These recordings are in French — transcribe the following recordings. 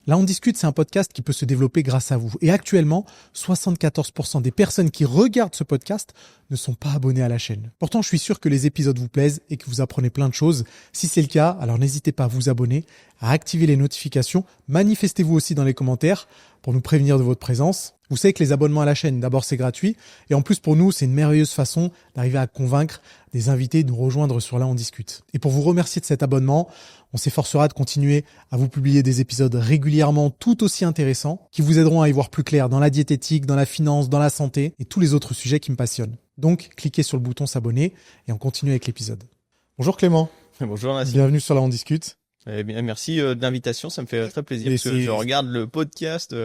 Là, on discute, c'est un podcast qui peut se développer grâce à vous. Et actuellement, 74% des personnes qui regardent ce podcast ne sont pas abonnées à la chaîne. Pourtant, je suis sûr que les épisodes vous plaisent et que vous apprenez plein de choses. Si c'est le cas, alors n'hésitez pas à vous abonner, à activer les notifications. Manifestez-vous aussi dans les commentaires pour nous prévenir de votre présence. Vous savez que les abonnements à la chaîne, d'abord, c'est gratuit. Et en plus, pour nous, c'est une merveilleuse façon d'arriver à convaincre des invités de nous rejoindre sur Là, on discute. Et pour vous remercier de cet abonnement, on s'efforcera de continuer à vous publier des épisodes régulièrement tout aussi intéressants qui vous aideront à y voir plus clair dans la diététique, dans la finance, dans la santé et tous les autres sujets qui me passionnent. Donc, cliquez sur le bouton s'abonner et on continue avec l'épisode. Bonjour Clément. Bonjour Nassim. Bienvenue sur Là, on discute. Eh bien, merci de l'invitation, ça me fait très plaisir. Parce que je regarde le podcast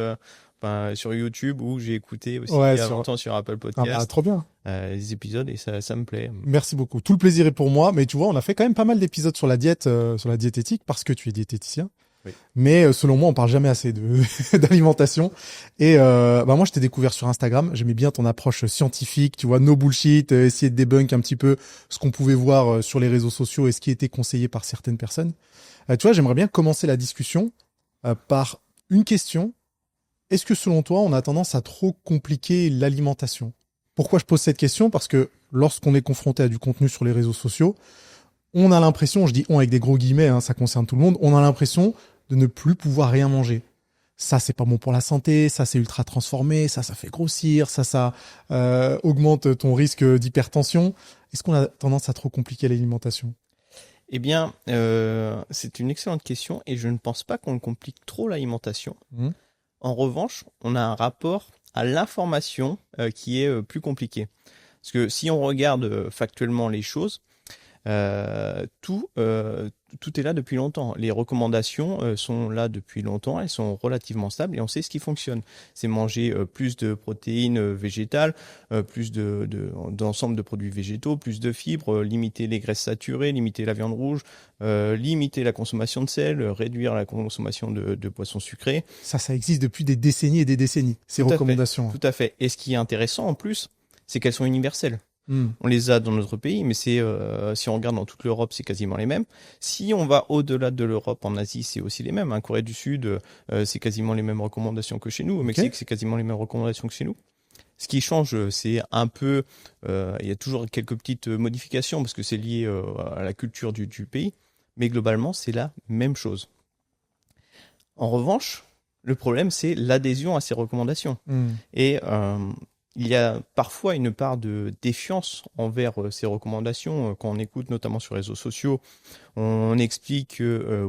sur YouTube où j'ai écouté aussi il y a longtemps sur Apple Podcast. Ah, trop bien. Les épisodes et ça me plaît. Merci beaucoup. Tout le plaisir est pour moi. Mais tu vois, on a fait quand même pas mal d'épisodes sur la diète, sur la diététique parce que tu es diététicien. Oui. Mais selon moi, on parle jamais assez d'alimentation. Et moi, je t'ai découvert sur Instagram. J'aimais bien ton approche scientifique, tu vois, no bullshit, essayer de débunk un petit peu ce qu'on pouvait voir sur les réseaux sociaux et ce qui était conseillé par certaines personnes. Tu vois, j'aimerais bien commencer la discussion par une question. Est-ce que selon toi, on a tendance à trop compliquer l'alimentation ? Pourquoi je pose cette question ? Parce que lorsqu'on est confronté à du contenu sur les réseaux sociaux, on a l'impression, je dis on avec des gros guillemets, hein, ça concerne tout le monde, on a l'impression de ne plus pouvoir rien manger. Ça, c'est pas bon pour la santé, ça, c'est ultra transformé, ça fait grossir, ça augmente ton risque d'hypertension. Est-ce qu'on a tendance à trop compliquer l'alimentation ? Eh bien, c'est une excellente question et je ne pense pas qu'on complique trop l'alimentation. En revanche, on a un rapport à l'information qui est plus compliqué. Parce que si on regarde factuellement les choses, tout est là depuis longtemps. Les recommandations sont là depuis longtemps, elles sont relativement stables et on sait ce qui fonctionne. C'est manger plus de protéines végétales, plus d'ensemble de produits végétaux, plus de fibres, limiter les graisses saturées, limiter la viande rouge, limiter la consommation de sel, réduire la consommation de poissons sucrés. Ça existe depuis des décennies et des décennies, ces recommandations. Tout à fait. Et ce qui est intéressant en plus, c'est qu'elles sont universelles. On les a dans notre pays, mais si on regarde dans toute l'Europe, c'est quasiment les mêmes. Si on va au-delà de l'Europe, en Asie, c'est aussi les mêmes. En Corée du Sud, c'est quasiment les mêmes recommandations que chez nous. Au Mexique, c'est quasiment les mêmes recommandations que chez nous. Ce qui change, c'est un peu, il y a toujours quelques petites modifications parce que c'est lié à la culture du pays, mais globalement, c'est la même chose. En revanche, le problème, c'est l'adhésion à ces recommandations. Et il y a parfois une part de défiance envers ces recommandations. Quand on écoute notamment sur les réseaux sociaux, on explique que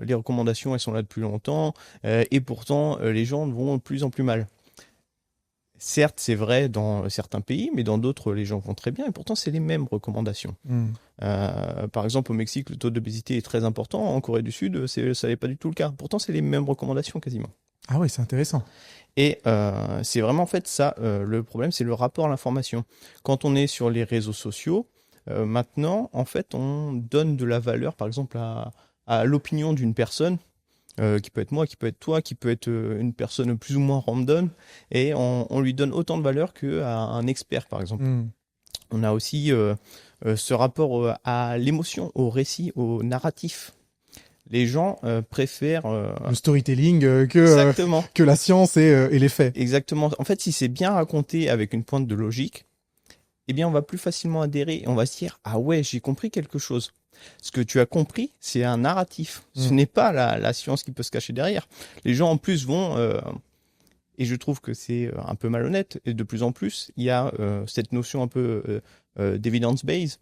les recommandations elles sont là depuis longtemps et pourtant les gens vont de plus en plus mal. Certes, c'est vrai dans certains pays, mais dans d'autres, les gens vont très bien et pourtant c'est les mêmes recommandations. Par exemple, au Mexique, le taux d'obésité est très important. En Corée du Sud, ça n'est pas du tout le cas. Pourtant, c'est les mêmes recommandations quasiment. Ah oui, c'est intéressant. Et c'est vraiment en fait ça, le problème, c'est le rapport à l'information. Quand on est sur les réseaux sociaux, maintenant, en fait, on donne de la valeur, par exemple, à l'opinion d'une personne, qui peut être moi, qui peut être toi, qui peut être une personne plus ou moins random, et on lui donne autant de valeur qu'à un expert, par exemple. On a aussi ce rapport à l'émotion, au récit, au narratif. Les gens préfèrent le storytelling que la science et les faits. Exactement. En fait, si c'est bien raconté avec une pointe de logique, eh bien, on va plus facilement adhérer. On va se dire, ah ouais, j'ai compris quelque chose. Ce que tu as compris, c'est un narratif. Ce n'est pas la science qui peut se cacher derrière. Les gens, en plus, vont... et je trouve que c'est un peu malhonnête. Et de plus en plus, il y a cette notion un peu d'evidence-based.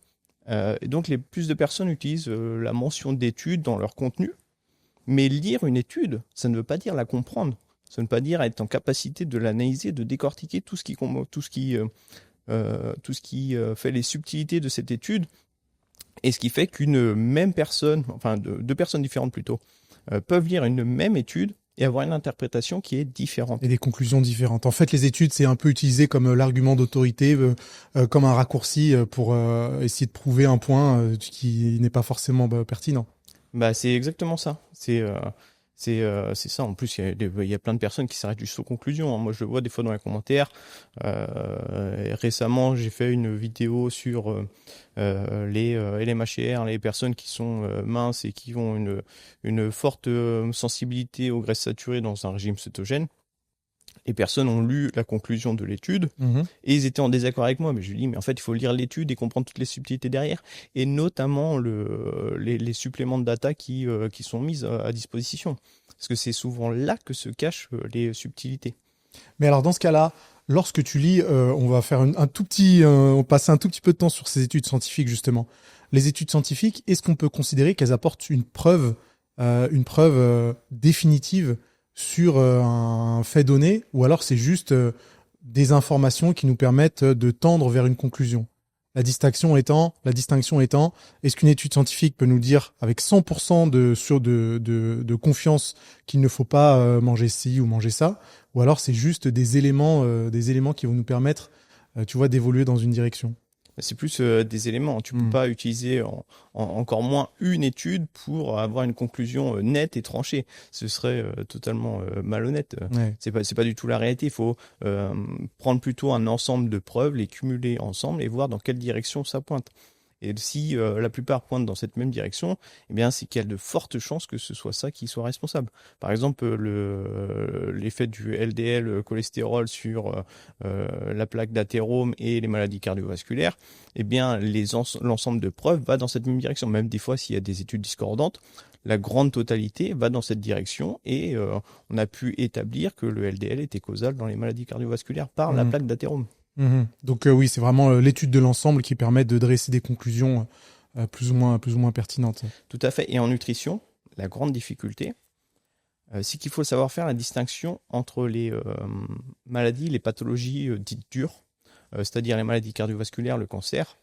Et donc, plus de personnes utilisent la mention d'études dans leur contenu. Mais lire une étude, ça ne veut pas dire la comprendre. Ça ne veut pas dire être en capacité de l'analyser, de décortiquer tout ce qui fait les subtilités de cette étude. Et ce qui fait qu'une même personne, enfin deux personnes différentes plutôt, peuvent lire une même étude et avoir une interprétation qui est différente. Et des conclusions différentes. En fait, les études, c'est un peu utilisé comme l'argument d'autorité, comme un raccourci pour essayer de prouver un point qui n'est pas forcément pertinent. C'est exactement ça. C'est ça. En plus, il y a plein de personnes qui s'arrêtent juste aux conclusions. Moi, je le vois des fois dans les commentaires. Récemment, j'ai fait une vidéo sur les LMHR, les personnes qui sont minces et qui ont une forte sensibilité aux graisses saturées dans un régime cétogène. Les personnes ont lu la conclusion de l'étude et ils étaient en désaccord avec moi. Mais je lui dis, mais en fait, il faut lire l'étude et comprendre toutes les subtilités derrière, et notamment les suppléments de data qui sont mis à disposition. Parce que c'est souvent là que se cachent les subtilités. Mais alors, dans ce cas-là, lorsque tu lis, on va faire on passe un tout petit peu de temps sur ces études scientifiques, justement. Les études scientifiques, est-ce qu'on peut considérer qu'elles apportent une preuve définitive sur un fait donné, ou alors c'est juste des informations qui nous permettent de tendre vers une conclusion? La distinction étant, est-ce qu'une étude scientifique peut nous dire avec 100% de confiance qu'il ne faut pas manger ci ou manger ça, ou alors c'est juste des éléments qui vont nous permettre, tu vois, d'évoluer dans une direction? C'est plus des éléments. Tu peux pas utiliser encore moins une étude pour avoir une conclusion nette et tranchée. Ce serait totalement malhonnête. Ouais. C'est pas du tout la réalité. Il faut prendre plutôt un ensemble de preuves, les cumuler ensemble et voir dans quelle direction ça pointe. Et si la plupart pointent dans cette même direction, eh bien, c'est qu'il y a de fortes chances que ce soit ça qui soit responsable. Par exemple, l'effet du LDL cholestérol sur la plaque d'athérome et les maladies cardiovasculaires, eh bien, l'ensemble de preuves va dans cette même direction. Même des fois, s'il y a des études discordantes, la grande totalité va dans cette direction, et on a pu établir que le LDL était causal dans les maladies cardiovasculaires par la plaque d'athérome. Donc oui, c'est vraiment l'étude de l'ensemble qui permet de dresser des conclusions plus ou moins pertinentes. Tout à fait. Et en nutrition, la grande difficulté, c'est qu'il faut savoir faire la distinction entre les maladies, les pathologies dites dures, c'est-à-dire les maladies cardiovasculaires, le cancer,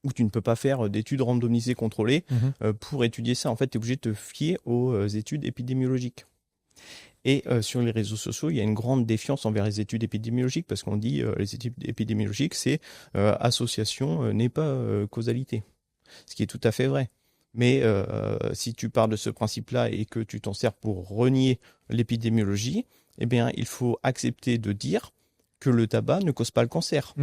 où tu ne peux pas faire d'études randomisées contrôlées pour étudier ça. En fait, tu es obligé de te fier aux études épidémiologiques. Et sur les réseaux sociaux, il y a une grande défiance envers les études épidémiologiques, parce qu'on dit les études épidémiologiques, c'est association n'est pas causalité. Ce qui est tout à fait vrai. Mais si tu pars de ce principe-là et que tu t'en sers pour renier l'épidémiologie, eh bien, il faut accepter de dire que le tabac ne cause pas le cancer.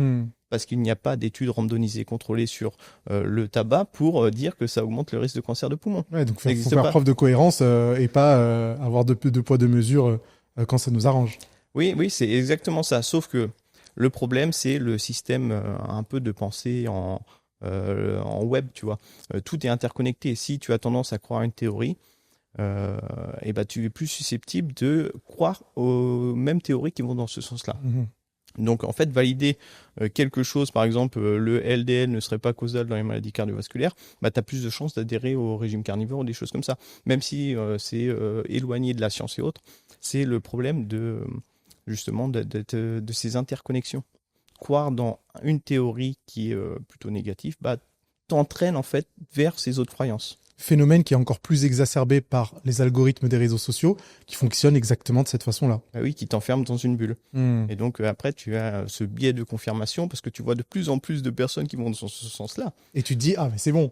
Parce qu'il n'y a pas d'études randomisées contrôlées sur le tabac pour dire que ça augmente le risque de cancer de poumon. Ouais, donc il faut faire preuve de cohérence et pas avoir de poids de mesure quand ça nous arrange. Oui, c'est exactement ça. Sauf que le problème, c'est le système un peu de pensée en web, tu vois. Tout est interconnecté. Si tu as tendance à croire à une théorie, et ben tu es plus susceptible de croire aux mêmes théories qui vont dans ce sens-là. Donc en fait, valider quelque chose, par exemple le LDL ne serait pas causal dans les maladies cardiovasculaires, bah, tu as plus de chances d'adhérer au régime carnivore ou des choses comme ça. Même si c'est éloigné de la science et autres, c'est le problème justement de ces interconnexions. Croire dans une théorie qui est plutôt négative, bah, t'entraîne en fait vers ces autres croyances. Phénomène qui est encore plus exacerbé par les algorithmes des réseaux sociaux qui fonctionnent exactement de cette façon-là. Ah oui, qui t'enferment dans une bulle. Et donc après, tu as ce biais de confirmation parce que tu vois de plus en plus de personnes qui vont dans ce sens-là. Et tu te dis, ah mais c'est bon,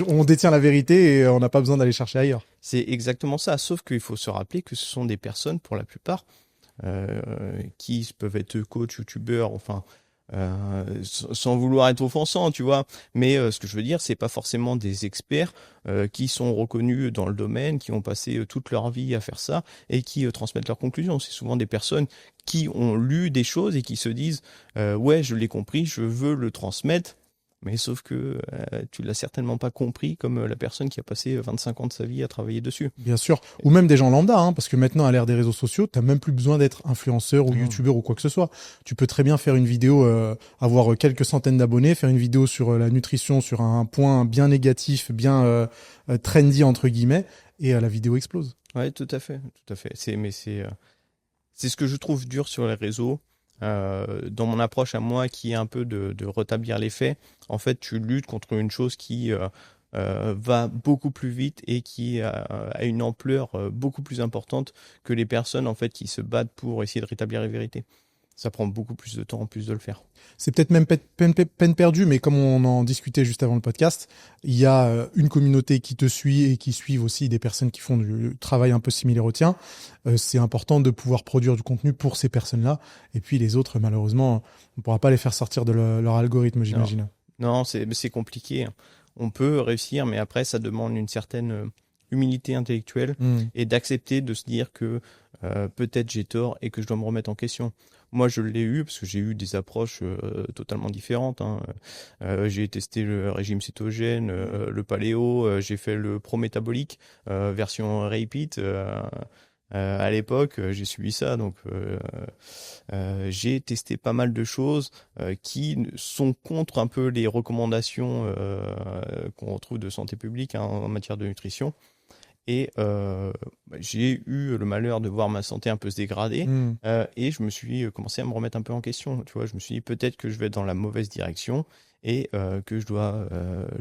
on détient la vérité et on n'a pas besoin d'aller chercher ailleurs. C'est exactement ça, sauf qu'il faut se rappeler que ce sont des personnes, pour la plupart, qui peuvent être coach, youtubeurs, enfin... sans vouloir être offensant, tu vois, mais ce que je veux dire, c'est pas forcément des experts qui sont reconnus dans le domaine, qui ont passé toute leur vie à faire ça et qui transmettent leurs conclusions. C'est souvent des personnes qui ont lu des choses et qui se disent ouais, je l'ai compris, je veux le transmettre. Mais sauf que tu l'as certainement pas compris comme la personne qui a passé 25 ans de sa vie à travailler dessus. Bien sûr. Ou même des gens lambda, hein, parce que maintenant, à l'ère des réseaux sociaux, t'as même plus besoin d'être influenceur ou youtubeur ou quoi que ce soit. Tu peux très bien faire une vidéo, avoir quelques centaines d'abonnés, faire une vidéo sur la nutrition, sur un point bien négatif, bien trendy entre guillemets, et la vidéo explose. Ouais, tout à fait. C'est ce que je trouve dur sur les réseaux. Dans mon approche à moi, qui est un peu de rétablir les faits, en fait, tu luttes contre une chose qui va beaucoup plus vite et qui a une ampleur beaucoup plus importante que les personnes en fait qui se battent pour essayer de rétablir la vérité. Ça prend beaucoup plus de temps en plus de le faire. C'est peut-être même peine perdue, mais comme on en discutait juste avant le podcast, il y a une communauté qui te suit et qui suivent aussi des personnes qui font du travail un peu similaire au tien. C'est important de pouvoir produire du contenu pour ces personnes-là. Et puis les autres, malheureusement, on ne pourra pas les faire sortir de leur algorithme, j'imagine. Non, c'est compliqué. On peut réussir, mais après, ça demande une certaine humilité intellectuelle et d'accepter de se dire que peut-être j'ai tort et que je dois me remettre en question. Moi, je l'ai eu parce que j'ai eu des approches totalement différentes. J'ai testé le régime cétogène, le paléo, j'ai fait le pro-métabolique, version repeat. À l'époque, j'ai suivi ça, donc j'ai testé pas mal de choses qui sont contre un peu les recommandations qu'on retrouve de santé publique en matière de nutrition. Et j'ai eu le malheur de voir ma santé un peu se dégrader et je me suis commencé à me remettre un peu en question. Tu vois, je me suis dit peut-être que je vais dans la mauvaise direction et que je dois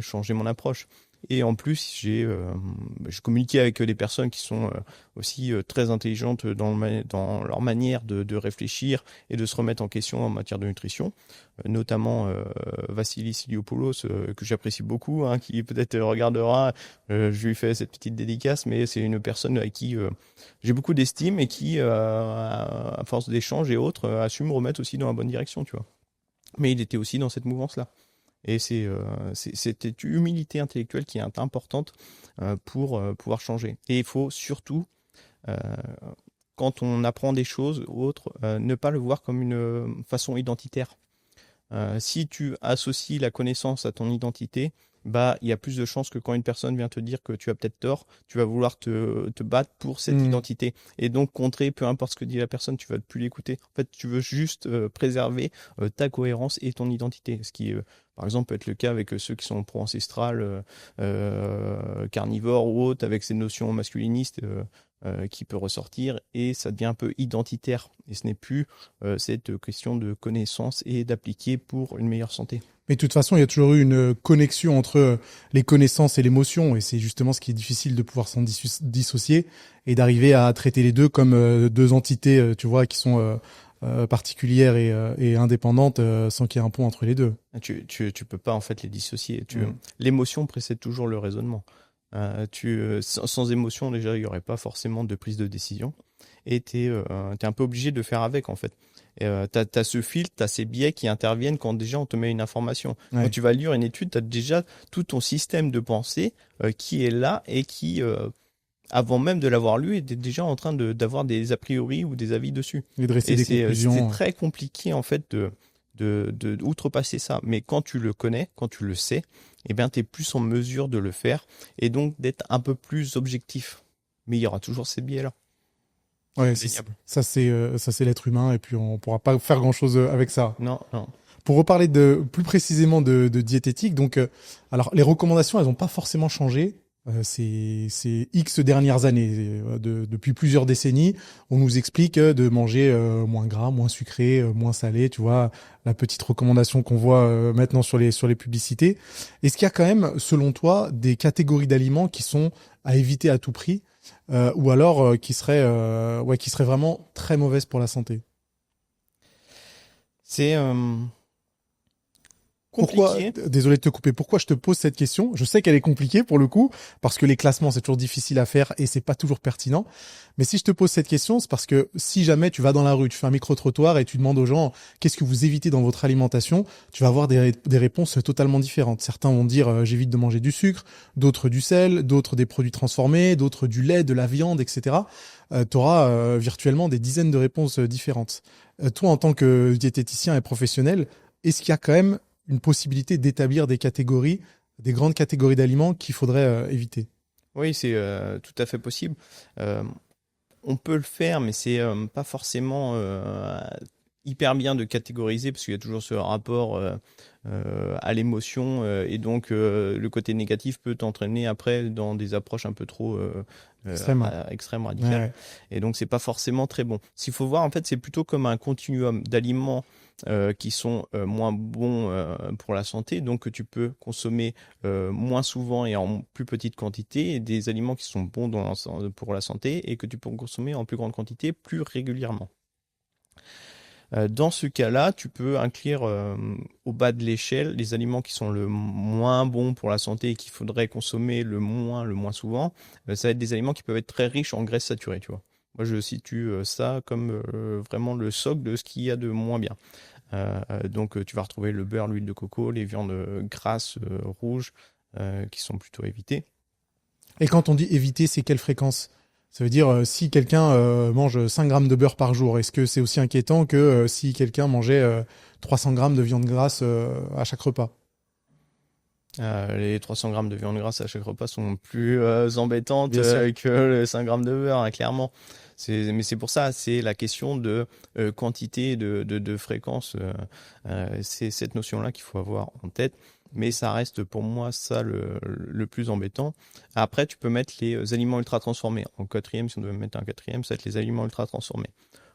changer mon approche. Et en plus, je communiquais avec des personnes qui sont aussi très intelligentes dans leur manière de réfléchir et de se remettre en question en matière de nutrition, notamment Vassilis Iliopoulos, que j'apprécie beaucoup, qui peut-être regardera. Je lui fais cette petite dédicace, mais c'est une personne avec qui j'ai beaucoup d'estime et qui, à force d'échanges et autres, a su me remettre aussi dans la bonne direction, tu vois. Mais il était aussi dans cette mouvance-là. Et c'est cette humilité intellectuelle qui est importante pour pouvoir changer. Et il faut surtout, quand on apprend des choses ou autres, ne pas le voir comme une façon identitaire. Si tu associes la connaissance à ton identité, bah il y a plus de chances que quand une personne vient te dire que tu as peut-être tort, tu vas vouloir te battre pour cette identité et donc contrer peu importe ce que dit la personne, tu vas plus l'écouter. En fait, tu veux juste préserver ta cohérence et ton identité, ce qui par exemple peut être le cas avec ceux qui sont pro-ancestrales, carnivores ou autres, avec ces notions masculinistes qui peut ressortir et ça devient un peu identitaire et ce n'est plus cette question de connaissance et d'appliquer pour une meilleure santé. Mais de toute façon, il y a toujours eu une connexion entre les connaissances et l'émotion, et c'est justement ce qui est difficile de pouvoir s'en dissocier et d'arriver à traiter les deux comme deux entités, tu vois, qui sont particulières et indépendantes, sans qu'il y ait un pont entre les deux. Tu peux pas en fait les dissocier. L'émotion précède toujours le raisonnement. Sans émotion, déjà, il y aurait pas forcément de prise de décision. Et t'es un peu obligé de faire avec, en fait. T'as ce filtre, t'as ces biais qui interviennent quand déjà on te met une information. Ouais. Quand tu vas lire une étude, t'as déjà tout ton système de pensée qui est là et qui, avant même de l'avoir lu, est déjà en train d'avoir des a priori ou des avis dessus. Et dresser des conclusions. C'est très compliqué, en fait, de outrepasser ça. Mais quand tu le connais, quand tu le sais, eh bien, t'es plus en mesure de le faire et donc d'être un peu plus objectif. Mais il y aura toujours ces biais-là. Ouais, ça c'est l'être humain et puis on pourra pas faire grand-chose avec ça. Non. Pour reparler plus précisément de diététique, donc alors les recommandations, elles ont pas forcément changé. C'est X dernières années, depuis plusieurs décennies, on nous explique de manger moins gras, moins sucré, moins salé, tu vois, la petite recommandation qu'on voit maintenant sur les publicités. Est-ce qu'il y a quand même, selon toi, des catégories d'aliments qui sont à éviter à tout prix, ou alors qui seraient vraiment très mauvaises pour la santé? C'est pourquoi, désolé de te couper, pourquoi je te pose cette question? Je sais qu'elle est compliquée pour le coup, parce que les classements, c'est toujours difficile à faire et c'est pas toujours pertinent. Mais si je te pose cette question, c'est parce que si jamais tu vas dans la rue, tu fais un micro-trottoir et tu demandes aux gens qu'est-ce que vous évitez dans votre alimentation, tu vas avoir des réponses totalement différentes. Certains vont dire j'évite de manger du sucre, d'autres du sel, d'autres des produits transformés, d'autres du lait, de la viande, etc. Tu auras virtuellement des dizaines de réponses différentes. Toi, en tant que diététicien et professionnel, est-ce qu'il y a quand même une possibilité d'établir des catégories, des grandes catégories d'aliments qu'il faudrait éviter? Oui, c'est tout à fait possible. On peut le faire, mais c'est pas forcément hyper bien de catégoriser parce qu'il y a toujours ce rapport à l'émotion et donc le côté négatif peut t'entraîner après dans des approches un peu trop extrêmes, radicales. Ouais. Et donc c'est pas forcément très bon. S'il faut voir, en fait, c'est plutôt comme un continuum d'aliments qui sont moins bons pour la santé, donc que tu peux consommer moins souvent et en plus petite quantité, et des aliments qui sont bons pour la santé et que tu peux consommer en plus grande quantité plus régulièrement. Dans ce cas-là, tu peux inclure au bas de l'échelle les aliments qui sont le moins bons pour la santé et qu'il faudrait consommer le moins souvent. Ça va être des aliments qui peuvent être très riches en graisses saturées, tu vois. Moi, je situe ça comme vraiment le socle de ce qu'il y a de moins bien. Donc, tu vas retrouver le beurre, l'huile de coco, les viandes grasses rouges qui sont plutôt évitées. Et quand on dit éviter, c'est quelle fréquence? Ça veut dire si quelqu'un mange 5 grammes de beurre par jour, est-ce que c'est aussi inquiétant que si quelqu'un mangeait 300 grammes de viande grasse à chaque repas? Les 300 grammes de viande grasse à chaque repas sont plus embêtantes que les 5 grammes de beurre, hein, clairement. Mais c'est pour ça, c'est la question de quantité, de fréquence. C'est cette notion-là qu'il faut avoir en tête. Mais ça reste pour moi ça le plus embêtant. Après, tu peux mettre les aliments ultra transformés. En quatrième, si on devait mettre un quatrième, ça va être les aliments ultra transformés.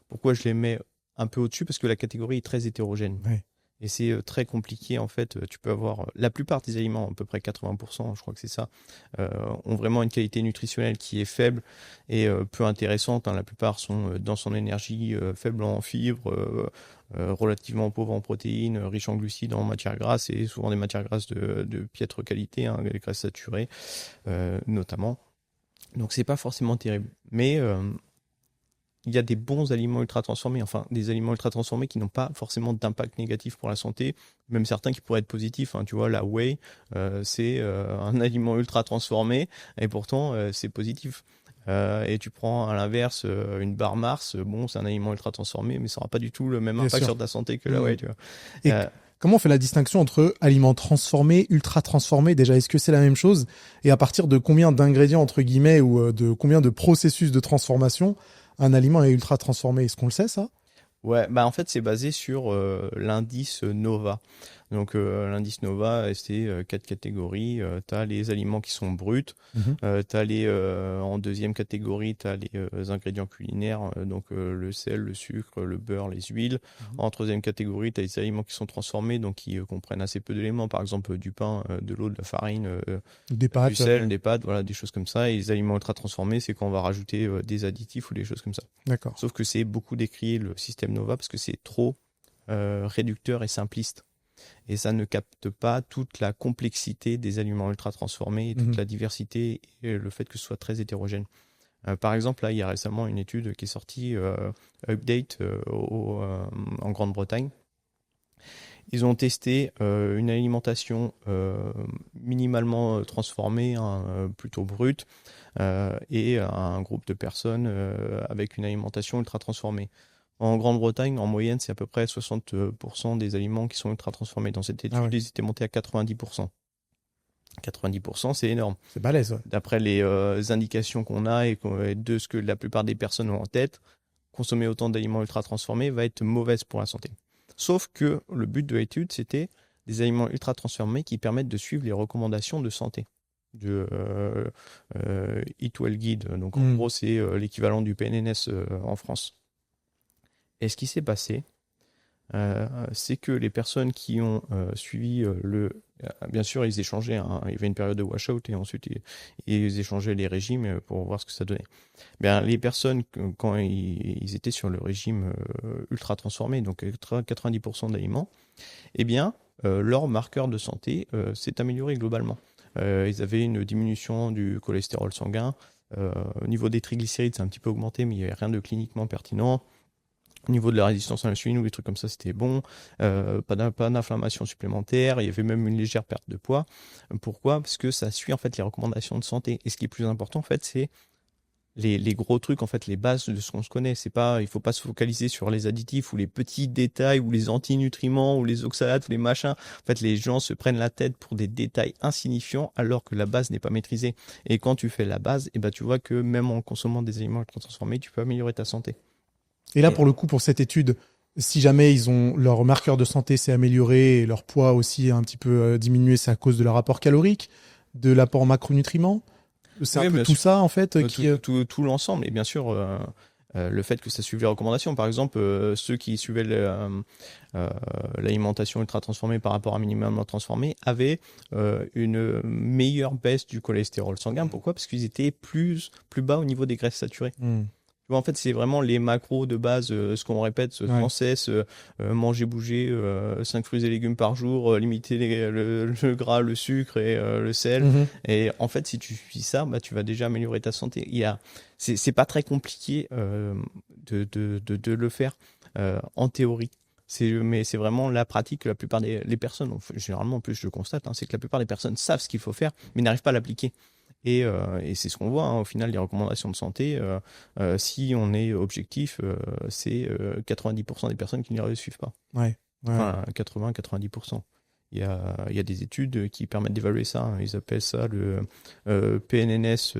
Pourquoi je les mets un peu au-dessus? Parce que la catégorie est très hétérogène. Ouais. Et c'est très compliqué en fait. Tu peux avoir la plupart des aliments, à peu près 80%, je crois que c'est ça, ont vraiment une qualité nutritionnelle qui est faible et peu intéressante. Hein. La plupart sont denses en énergie, faibles en fibres, relativement pauvres en protéines, riches en glucides, en matières grasses et souvent des matières grasses de piètre qualité, hein, les graisses saturées notamment. Donc c'est pas forcément terrible, mais il y a des bons aliments ultra transformés, enfin des aliments ultra transformés qui n'ont pas forcément d'impact négatif pour la santé, même certains qui pourraient être positifs. Hein. Tu vois, la whey, c'est un aliment ultra transformé et pourtant c'est positif. Et tu prends à l'inverse une barre Mars, bon, c'est un aliment ultra transformé, mais ça n'aura pas du tout le même impact sur ta santé que la whey. Tu vois. Et comment on fait la distinction entre aliments transformés, ultra transformés? Déjà, est-ce que c'est la même chose? Et à partir de combien d'ingrédients, entre guillemets, ou de combien de processus de transformation un aliment est ultra transformé? Est-ce qu'on le sait, ça? Ouais, bah en fait c'est basé sur l'indice Nova. Donc l'indice Nova, c'est 4 catégories. Tu as les aliments qui sont bruts, t'as les en deuxième catégorie, tu as les ingrédients culinaires, donc le sel, le sucre, le beurre, les huiles. En troisième catégorie, tu as les aliments qui sont transformés, donc qui comprennent assez peu d'éléments, par exemple du pain, de l'eau, de la farine, des pâtes, du sel, des pâtes, voilà, des choses comme ça. Et les aliments ultra transformés, c'est quand on va rajouter des additifs ou des choses comme ça. D'accord. Sauf que c'est beaucoup décrié le système Nova parce que c'est trop réducteur et simpliste. Et ça ne capte pas toute la complexité des aliments ultra transformés et toute la diversité et le fait que ce soit très hétérogène. Par exemple, là, il y a récemment une étude qui est sortie, Update, en Grande-Bretagne. Ils ont testé une alimentation minimalement transformée, plutôt brute, et un groupe de personnes avec une alimentation ultra transformée. En Grande-Bretagne, en moyenne, c'est à peu près 60% des aliments qui sont ultra transformés. Dans cette étude, ils étaient montés à 90%. 90%, c'est énorme. C'est balèze, ouais. D'après les indications qu'on a et de ce que la plupart des personnes ont en tête, consommer autant d'aliments ultra transformés va être mauvaise pour la santé. Sauf que le but de l'étude, c'était des aliments ultra transformés qui permettent de suivre les recommandations de santé de Eat Well Guide. Donc en gros, c'est l'équivalent du PNNS en France. Et ce qui s'est passé, c'est que les personnes qui ont suivi bien sûr, ils échangeaient, il y avait une période de washout et ensuite ils échangeaient les régimes pour voir ce que ça donnait. Bien, les personnes, quand ils étaient sur le régime ultra transformé, donc 90% d'aliments, eh bien, leur marqueur de santé s'est amélioré globalement. Ils avaient une diminution du cholestérol sanguin. Au niveau des triglycérides, c'est un petit peu augmenté, mais il n'y avait rien de cliniquement pertinent. Au niveau de la résistance à l'insuline ou des trucs comme ça, c'était bon. Pas d'inflammation supplémentaire. Il y avait même une légère perte de poids. Pourquoi? Parce que ça suit en fait les recommandations de santé. Et ce qui est plus important en fait, c'est les gros trucs, en fait, les bases de ce qu'on se connaît. C'est pas, il faut pas se focaliser sur les additifs ou les petits détails ou les antinutriments ou les oxalates ou les machins. En fait, les gens se prennent la tête pour des détails insignifiants alors que la base n'est pas maîtrisée. Et quand tu fais la base, eh ben, tu vois que même en consommant des aliments transformés, tu peux améliorer ta santé. Et là, pour le coup, pour cette étude, si jamais leur marqueur de santé s'est amélioré et leur poids aussi a un petit peu diminué, c'est à cause de leur apport calorique, de l'apport en macronutriments. C'est un peu tout ça, en fait, tout l'ensemble. Et bien sûr, le fait que ça suive les recommandations. Par exemple, ceux qui suivaient l'alimentation ultra transformée par rapport à minimalement transformée avaient une meilleure baisse du cholestérol sanguin. Pourquoi? Parce qu'ils étaient plus bas au niveau des graisses saturées. Tu vois, en fait, c'est vraiment les macros de base, ce qu'on répète sans cesse, manger, bouger, 5 fruits et légumes par jour, limiter le gras, le sucre et le sel. Et en fait, si tu suis ça, bah, tu vas déjà améliorer ta santé. C'est pas très compliqué de le faire en théorie. Mais c'est vraiment la pratique que la plupart des personnes, généralement en plus je le constate, c'est que la plupart des personnes savent ce qu'il faut faire, mais n'arrivent pas à l'appliquer. Et c'est ce qu'on voit, au final, les recommandations de santé, si on est objectif, c'est 90% des personnes qui ne les suivent pas. Enfin, 80-90%. Il y a des études qui permettent d'évaluer ça. Ils appellent ça le PNNS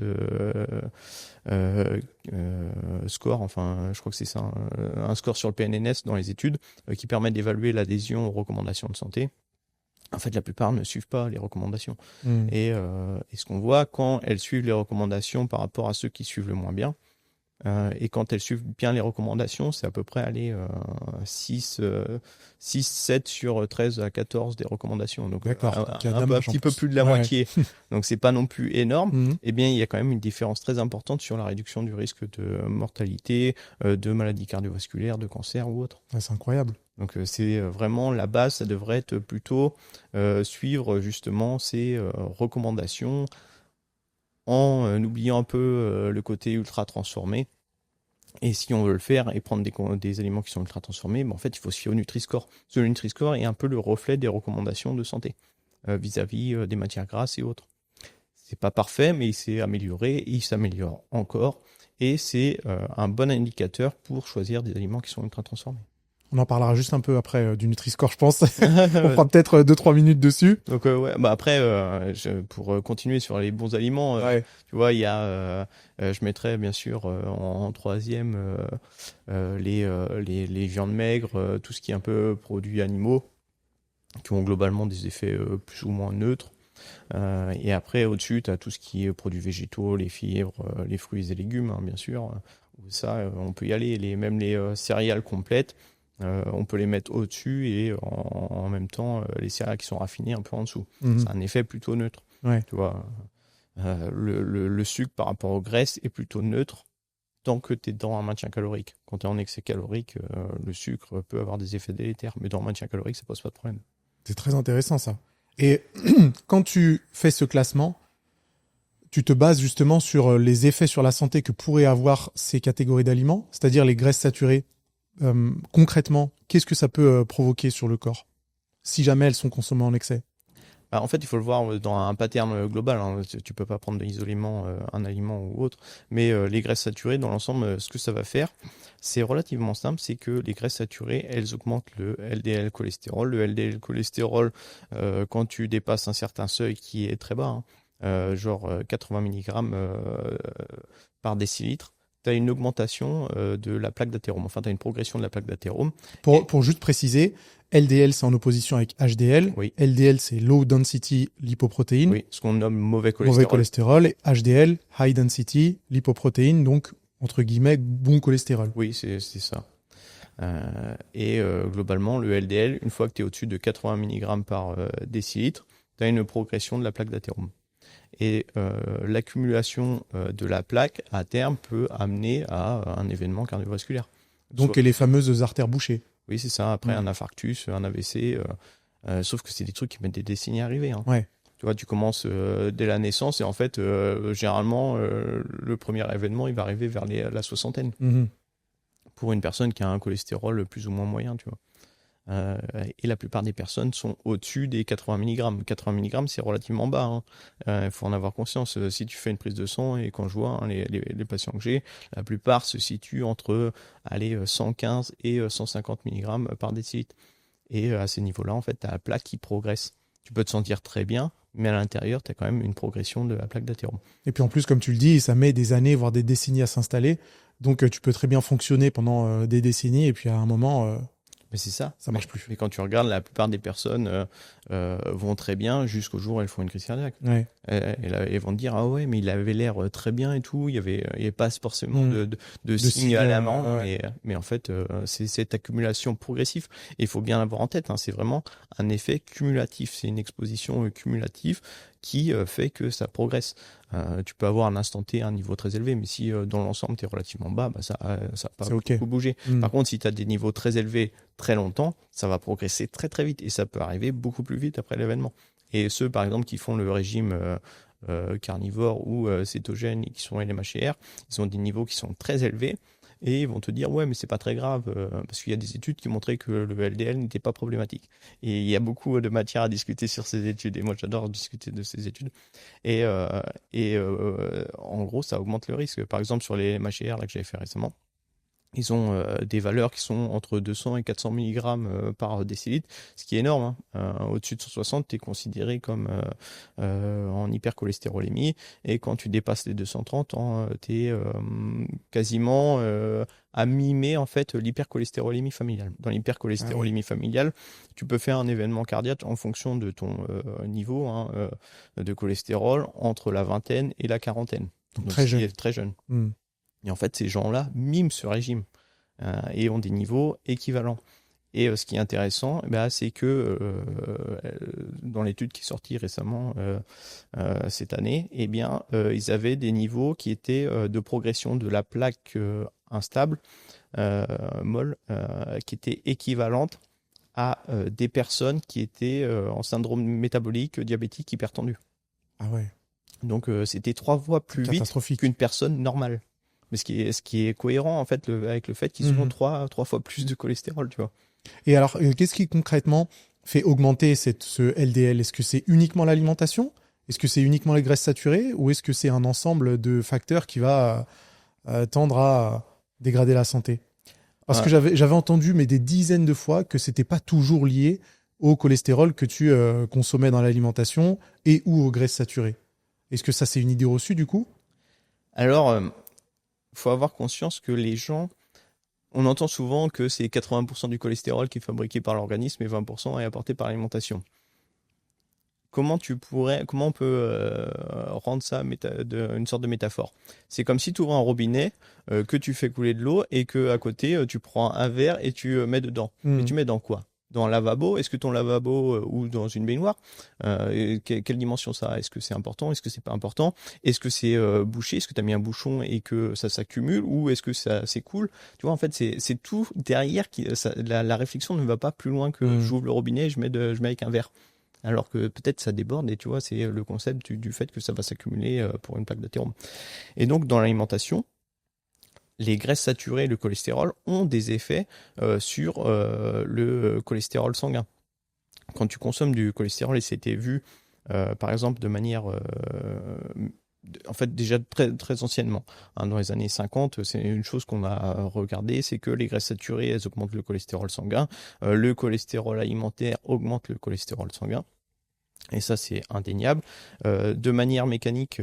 score. Enfin, je crois que c'est ça. Un score sur le PNNS dans les études qui permet d'évaluer l'adhésion aux recommandations de santé. En fait, la plupart ne suivent pas les recommandations. Et ce qu'on voit, quand elles suivent les recommandations par rapport à ceux qui suivent le moins bien, et quand elles suivent bien les recommandations, c'est à peu près 6, 7 sur 13 à 14 des recommandations. Donc un petit peu plus de la moitié. Donc c'est pas non plus énorme. Eh bien, il y a quand même une différence très importante sur la réduction du risque de mortalité, de maladies cardiovasculaires, de cancer ou autre. C'est incroyable. Donc c'est vraiment la base, ça devrait être plutôt suivre justement ces recommandations en oubliant un peu le côté ultra transformé. Et si on veut le faire et prendre des aliments qui sont ultra transformés, en fait il faut se fier au Nutri-Score. Parce que le Nutri-Score est un peu le reflet des recommandations de santé vis-à-vis des matières grasses et autres. C'est pas parfait, mais il s'est amélioré, il s'améliore encore, et c'est un bon indicateur pour choisir des aliments qui sont ultra transformés. On en parlera juste un peu après du Nutri-Score, je pense. On prend peut-être 2-3 minutes dessus. Donc après, pour continuer sur les bons aliments, tu vois, il y a, je mettrais bien sûr en troisième les viandes maigres, tout ce qui est un peu produits animaux, qui ont globalement des effets plus ou moins neutres. Et après, au-dessus, tu as tout ce qui est produits végétaux, les fibres, les fruits et légumes, bien sûr. Ça, on peut y aller. Même les céréales complètes. On peut les mettre au-dessus et en même temps les céréales qui sont raffinées un peu en dessous. C'est un effet plutôt neutre. Tu vois, le sucre par rapport aux graisses est plutôt neutre tant que tu es dans un maintien calorique. Quand tu es en excès calorique, le sucre peut avoir des effets délétères, mais dans un maintien calorique, ça pose pas de problème. C'est très intéressant ça. Et quand tu fais ce classement, tu te bases justement sur les effets sur la santé que pourraient avoir ces catégories d'aliments, c'est-à-dire les graisses saturées. Concrètement, qu'est-ce que ça peut provoquer sur le corps si jamais elles sont consommées en excès? En fait, il faut le voir dans un pattern global. Tu peux pas prendre isolément un aliment ou autre, mais les graisses saturées, dans l'ensemble, ce que ça va faire, c'est relativement simple, c'est que les graisses saturées, elles augmentent le LDL cholestérol. Le LDL cholestérol, quand tu dépasses un certain seuil qui est très bas, genre 80 mg par décilitre, tu as une augmentation de la plaque d'athérome. Enfin, tu as une progression de la plaque d'athérome. Pour juste préciser, LDL, c'est en opposition avec HDL. Oui. LDL, c'est Low Density Lipoprotein. Oui, ce qu'on nomme mauvais cholestérol. Mauvais cholestérol. Et HDL, High Density Lipoprotein, donc, entre guillemets, bon cholestérol. Oui, c'est ça. Globalement, le LDL, une fois que tu es au-dessus de 80 mg par décilitre, tu as une progression de la plaque d'athérome. Et l'accumulation de la plaque, à terme, peut amener à un événement cardiovasculaire. Donc les fameuses artères bouchées. Oui, c'est ça. Après, un infarctus, un AVC. Sauf que c'est des trucs qui mettent des décennies à arriver. Tu vois, tu commences dès la naissance et en fait, généralement, le premier événement, il va arriver vers la soixantaine. Pour une personne qui a un cholestérol plus ou moins moyen, tu vois. Et la plupart des personnes sont au-dessus des 80 mg. 80 mg, c'est relativement bas. Il faut en avoir conscience. Si tu fais une prise de sang, et quand je vois les patients que j'ai, la plupart se situent entre 115 et 150 mg par décilitre. Et à ces niveaux-là, en fait, tu as la plaque qui progresse. Tu peux te sentir très bien, mais à l'intérieur, tu as quand même une progression de la plaque d'athérome. Et puis en plus, comme tu le dis, ça met des années, voire des décennies à s'installer. Donc tu peux très bien fonctionner pendant des décennies, et puis à un moment... Mais c'est ça. Ça marche plus. Mais quand tu regardes, la plupart des personnes vont très bien jusqu'au jour où elles font une crise cardiaque. Et là, elles vont te dire, ah ouais, mais il avait l'air très bien et tout. Il y avait pas forcément de signes alarmants. Mais en fait, c'est cette accumulation progressive. Et il faut bien l'avoir en tête. C'est vraiment un effet cumulatif. C'est une exposition cumulative. qui fait que ça progresse. Tu peux avoir à un instant T un niveau très élevé, mais si dans l'ensemble tu es relativement bas, ça va pas beaucoup bouger. Par contre, si tu as des niveaux très élevés très longtemps, ça va progresser très très vite et ça peut arriver beaucoup plus vite après l'événement. Et ceux par exemple qui font le régime carnivore ou cétogène et qui sont LMHR, ils ont des niveaux qui sont très élevés. Et ils vont te dire ouais mais c'est pas très grave parce qu'il y a des études qui montraient que le LDL n'était pas problématique et il y a beaucoup de matière à discuter sur ces études et moi j'adore discuter de ces études et en gros ça augmente le risque. Par exemple sur les MHR là que j'avais fait récemment, ils ont des valeurs qui sont entre 200 et 400 mg par décilitre, ce qui est énorme. Au-dessus de 160, tu es considéré comme en hypercholestérolémie. Et quand tu dépasses les 230, tu es quasiment à mimer en fait, l'hypercholestérolémie familiale. Dans l'hypercholestérolémie familiale, tu peux faire un événement cardiaque en fonction de ton niveau de cholestérol entre la vingtaine et la quarantaine. Donc très jeune. Très jeune. Et en fait, ces gens-là miment ce régime et ont des niveaux équivalents. Et ce qui est intéressant, c'est que dans l'étude qui est sortie récemment cette année, ils avaient des niveaux qui étaient de progression de la plaque instable, molle, qui étaient équivalentes à des personnes qui étaient en syndrome métabolique, diabétique, hypertendu. Ah ouais. Donc c'était 3 fois plus vite qu'une personne normale. Mais ce qui est cohérent en fait avec le fait qu'ils ont 3 fois plus de cholestérol, tu vois. Et alors, qu'est-ce qui concrètement fait augmenter ce LDL? Est-ce que c'est uniquement l'alimentation? Est-ce que c'est uniquement les graisses saturées? Ou est-ce que c'est un ensemble de facteurs qui va tendre à dégrader la santé? Parce que j'avais entendu mais des dizaines de fois que c'était pas toujours lié au cholestérol que tu consommais dans l'alimentation et ou aux graisses saturées. Est-ce que ça c'est une idée reçue du coup? Alors, faut avoir conscience que les gens, on entend souvent que c'est 80% du cholestérol qui est fabriqué par l'organisme et 20% est apporté par l'alimentation. Comment on peut rendre ça une sorte de métaphore? C'est comme si tu ouvres un robinet, que tu fais couler de l'eau et que à côté tu prends un verre et tu mets dedans. Mais tu mets dans quoi? Dans un lavabo? Est-ce que ton lavabo ou dans une baignoire, quelle dimension ça a? Est-ce que c'est important? Est-ce que c'est pas important? Est-ce que c'est bouché? Est-ce que tu as mis un bouchon et que ça s'accumule? Ou est-ce que ça s'écoule? Tu vois, en fait, c'est tout derrière la réflexion ne va pas plus loin que j'ouvre le robinet et je mets avec un verre. Alors que peut-être ça déborde et tu vois, c'est le concept du fait que ça va s'accumuler pour une plaque d'athérome. Et donc, dans l'alimentation, les graisses saturées et le cholestérol ont des effets sur le cholestérol sanguin. Quand tu consommes du cholestérol, et c'était vu par exemple de manière en fait déjà très, très anciennement, dans les années 50, c'est une chose qu'on a regardé, c'est que les graisses saturées, elles augmentent le cholestérol sanguin, le cholestérol alimentaire augmente le cholestérol sanguin. Et ça, c'est indéniable. De manière mécanique,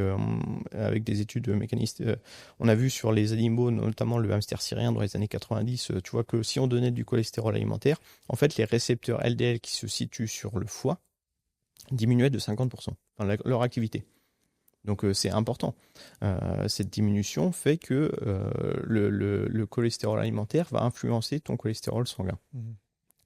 avec des études mécanistes, on a vu sur les animaux, notamment le hamster syrien dans les années 90, tu vois que si on donnait du cholestérol alimentaire, en fait, les récepteurs LDL qui se situent sur le foie diminuaient de 50%, leur activité. Donc c'est important. Cette diminution fait que le cholestérol alimentaire va influencer ton cholestérol sanguin.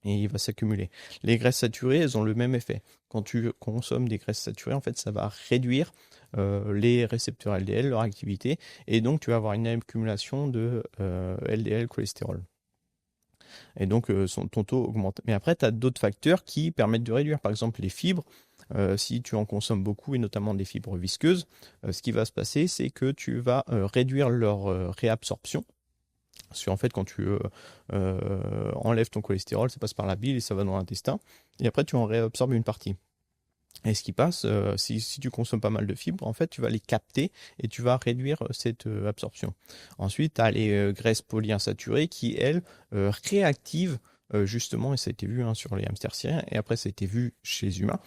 Et il va s'accumuler. Les graisses saturées, elles ont le même effet. Quand tu consommes des graisses saturées, en fait, ça va réduire les récepteurs LDL, leur activité, et donc tu vas avoir une accumulation de LDL cholestérol. Et donc ton taux augmente. Mais après, tu as d'autres facteurs qui permettent de réduire. Par exemple, les fibres. Si tu en consommes beaucoup, et notamment des fibres visqueuses, ce qui va se passer, c'est que tu vas réduire leur réabsorption. Parce qu'en fait, quand tu enlèves ton cholestérol, ça passe par la bile et ça va dans l'intestin. Et après, tu en réabsorbes une partie. Et ce qui passe, si tu consommes pas mal de fibres, en fait, tu vas les capter et tu vas réduire cette absorption. Ensuite, tu as les graisses polyinsaturées qui, elles, réactivent justement, et ça a été vu sur les hamsters syriens, et après ça a été vu chez les humains,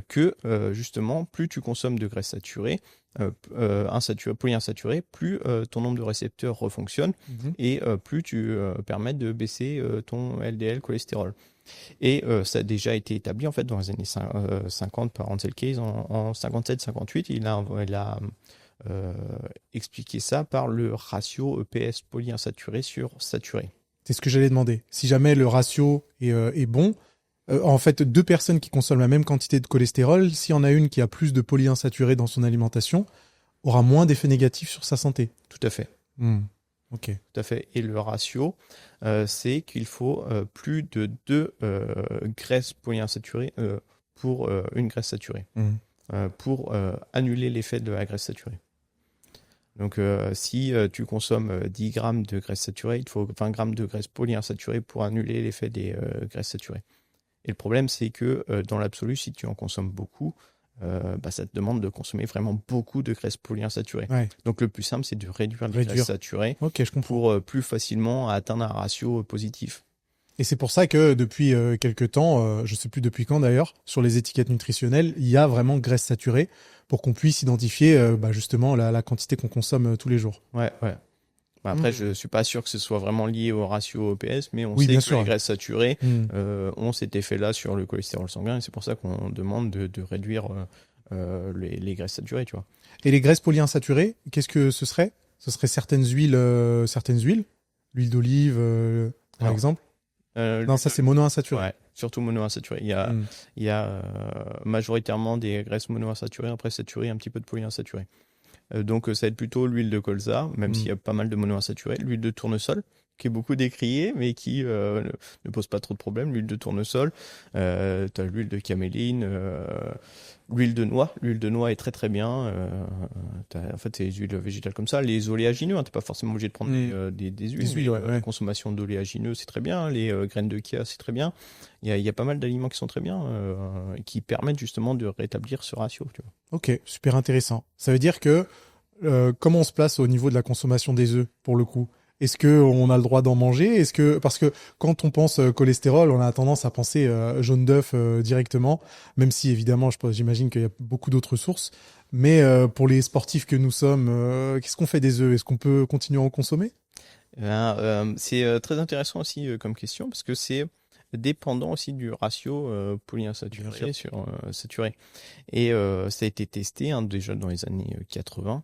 que justement, plus tu consommes de graisses saturées, polyinsaturées, plus ton nombre de récepteurs refonctionne et plus tu permets de baisser ton LDL cholestérol. Et ça a déjà été établi en fait dans les années 50 par Ansel Keys en 57-58. Il a expliqué ça par le ratio EPS polyinsaturé sur saturé. C'est ce que j'allais demander. Si jamais le ratio est bon, En fait, deux personnes qui consomment la même quantité de cholestérol, s'il y en a une qui a plus de polyinsaturés dans son alimentation, aura moins d'effets négatifs sur sa santé. Tout à fait. Ok. Tout à fait. Et le ratio, c'est qu'il faut plus de 2 graisses polyinsaturées pour une graisse saturée, pour annuler l'effet de la graisse saturée. Donc, si tu consommes 10 grammes de graisse saturée, il faut 20 grammes de graisse polyinsaturée pour annuler l'effet des graisses saturées. Et le problème, c'est que dans l'absolu, si tu en consommes beaucoup, ça te demande de consommer vraiment beaucoup de graisses polyinsaturées. Ouais. Donc, le plus simple, c'est de réduire les graisses saturées je comprends. pour plus facilement atteindre un ratio positif. Et c'est pour ça que depuis quelques temps, je sais plus depuis quand d'ailleurs, sur les étiquettes nutritionnelles, il y a vraiment graisse saturée pour qu'on puisse identifier justement la quantité qu'on consomme tous les jours. Ouais. Après, je suis pas sûr que ce soit vraiment lié au ratio OPS, mais on sait que les graisses saturées ont cet effet-là sur le cholestérol sanguin, et c'est pour ça qu'on demande de réduire les graisses saturées, tu vois. Et les graisses polyinsaturées, qu'est-ce que ce serait ? Ce serait certaines huiles, l'huile d'olive, par exemple. Non, ça c'est monoinsaturé. Ouais, surtout monoinsaturé. Il y a majoritairement des graisses monoinsaturées, après saturées, un petit peu de polyinsaturé. Donc ça va être plutôt l'huile de colza, même s'il y a pas mal de monoinsaturés, l'huile de tournesol, qui est beaucoup décriée, mais qui ne pose pas trop de problèmes. L'huile de tournesol, tu as l'huile de caméline, l'huile de noix. L'huile de noix est très très bien. En fait, c'est des huiles végétales comme ça. Les oléagineux, tu n'es pas forcément obligé de prendre des huiles. La consommation d'oléagineux, c'est très bien. Les graines de chia, c'est très bien. Il y a pas mal d'aliments qui sont très bien, qui permettent justement de rétablir ce ratio. Tu vois. Ok, super intéressant. Ça veut dire que comment on se place au niveau de la consommation des œufs, pour le coup ? Est-ce que on a le droit d'en manger ? Parce que quand on pense cholestérol, on a tendance à penser jaune d'œuf directement, même si évidemment, j'imagine qu'il y a beaucoup d'autres sources. Mais pour les sportifs que nous sommes, qu'est-ce qu'on fait des œufs ? Est-ce qu'on peut continuer à en consommer ? C'est très intéressant aussi comme question, parce que c'est dépendant aussi du ratio polyinsaturé sur saturé. Et ça a été testé déjà dans les années 80.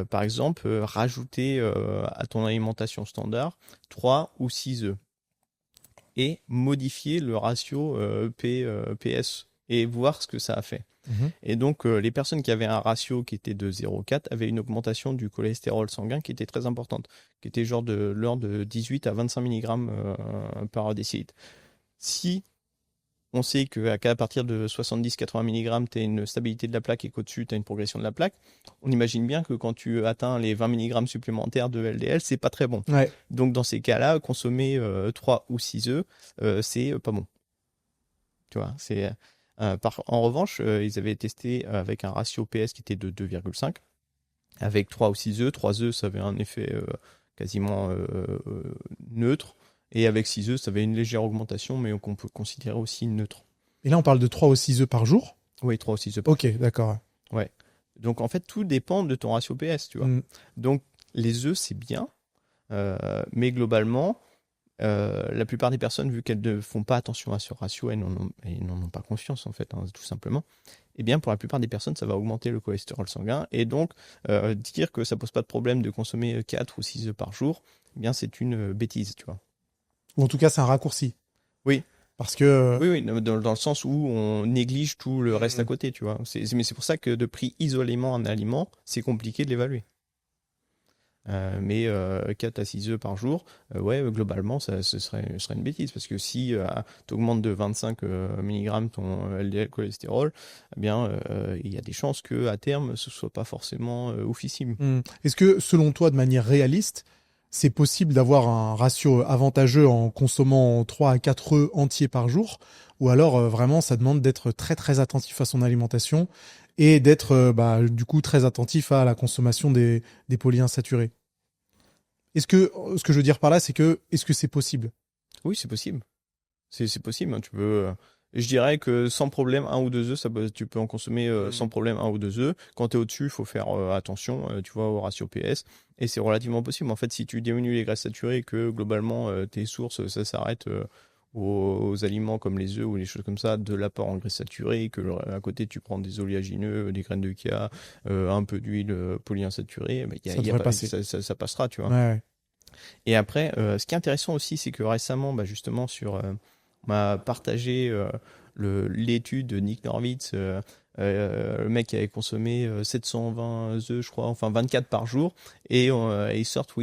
Par exemple, rajouter à ton alimentation standard 3 ou 6 œufs et modifier le ratio PS et voir ce que ça a fait. Et donc, les personnes qui avaient un ratio qui était de 0,4 avaient une augmentation du cholestérol sanguin qui était très importante, qui était genre de l'ordre de 18 à 25 mg par décilitre. Si on sait qu'à partir de 70-80 mg, tu as une stabilité de la plaque et qu'au-dessus, tu as une progression de la plaque, on imagine bien que quand tu atteins les 20 mg supplémentaires de LDL, c'est pas très bon. Ouais. Donc, dans ces cas-là, consommer 3 ou 6 œufs, c'est pas bon. Tu vois, c'est... en revanche, ils avaient testé avec un ratio PS qui était de 2,5. Avec 3 ou 6 œufs. 3 œufs, ça avait un effet quasiment neutre. Et avec 6 œufs, ça avait une légère augmentation, mais qu'on peut considérer aussi neutre. Et là, on parle de 3 ou 6 œufs par jour ? Oui, 3 ou 6 œufs par jour. Ok, d'accord. Ouais. Donc, en fait, tout dépend de ton ratio PS, tu vois. Donc, les œufs, c'est bien. Mais globalement... la plupart des personnes, vu qu'elles ne font pas attention à ce ratio, elles n'en ont pas confiance en fait, tout simplement. Et bien pour la plupart des personnes, ça va augmenter le cholestérol sanguin. Et donc, dire que ça pose pas de problème de consommer 4 ou 6 œufs par jour, eh bien c'est une bêtise, tu vois. Ou en tout cas, c'est un raccourci. Oui. Parce que... Oui, dans le sens où on néglige tout le reste à côté, tu vois. Mais c'est pour ça que de prix isolément un aliment, c'est compliqué de l'évaluer. Mais 4 à 6 œufs par jour, globalement, ce serait une bêtise. Parce que si tu augmentes de 25 mg ton LDL cholestérol, eh bien, il y a des chances qu'à terme, ce ne soit pas forcément oufissime. Est-ce que, selon toi, de manière réaliste, c'est possible d'avoir un ratio avantageux en consommant 3 à 4 œufs entiers par jour ? Ou alors, vraiment, ça demande d'être très, très attentif à son alimentation et d'être du coup très attentif à la consommation des polyinsaturés. Ce que je veux dire par là, c'est que est-ce que c'est possible ? Oui, c'est possible. C'est possible. Hein. Tu peux. Je dirais que sans problème, 1 ou 2 œufs, tu peux en consommer sans problème 1 ou 2 œufs. Quand tu es au-dessus, il faut faire attention, tu vois, au ratio PS. Et c'est relativement possible. En fait, si tu diminues les graisses saturées et que globalement tes sources, ça s'arrête aux aliments comme les œufs ou les choses comme ça, de l'apport en graisses saturées, que à côté tu prends des oléagineux, des graines de chia, un peu d'huile polyinsaturée, ça passera, tu vois. Ouais. Et après, ce qui est intéressant aussi, c'est que récemment, justement, m'a partagé l'étude de Nick Norwitz, le mec qui avait consommé 720 œufs, je crois, enfin 24 par jour, et ils sortent,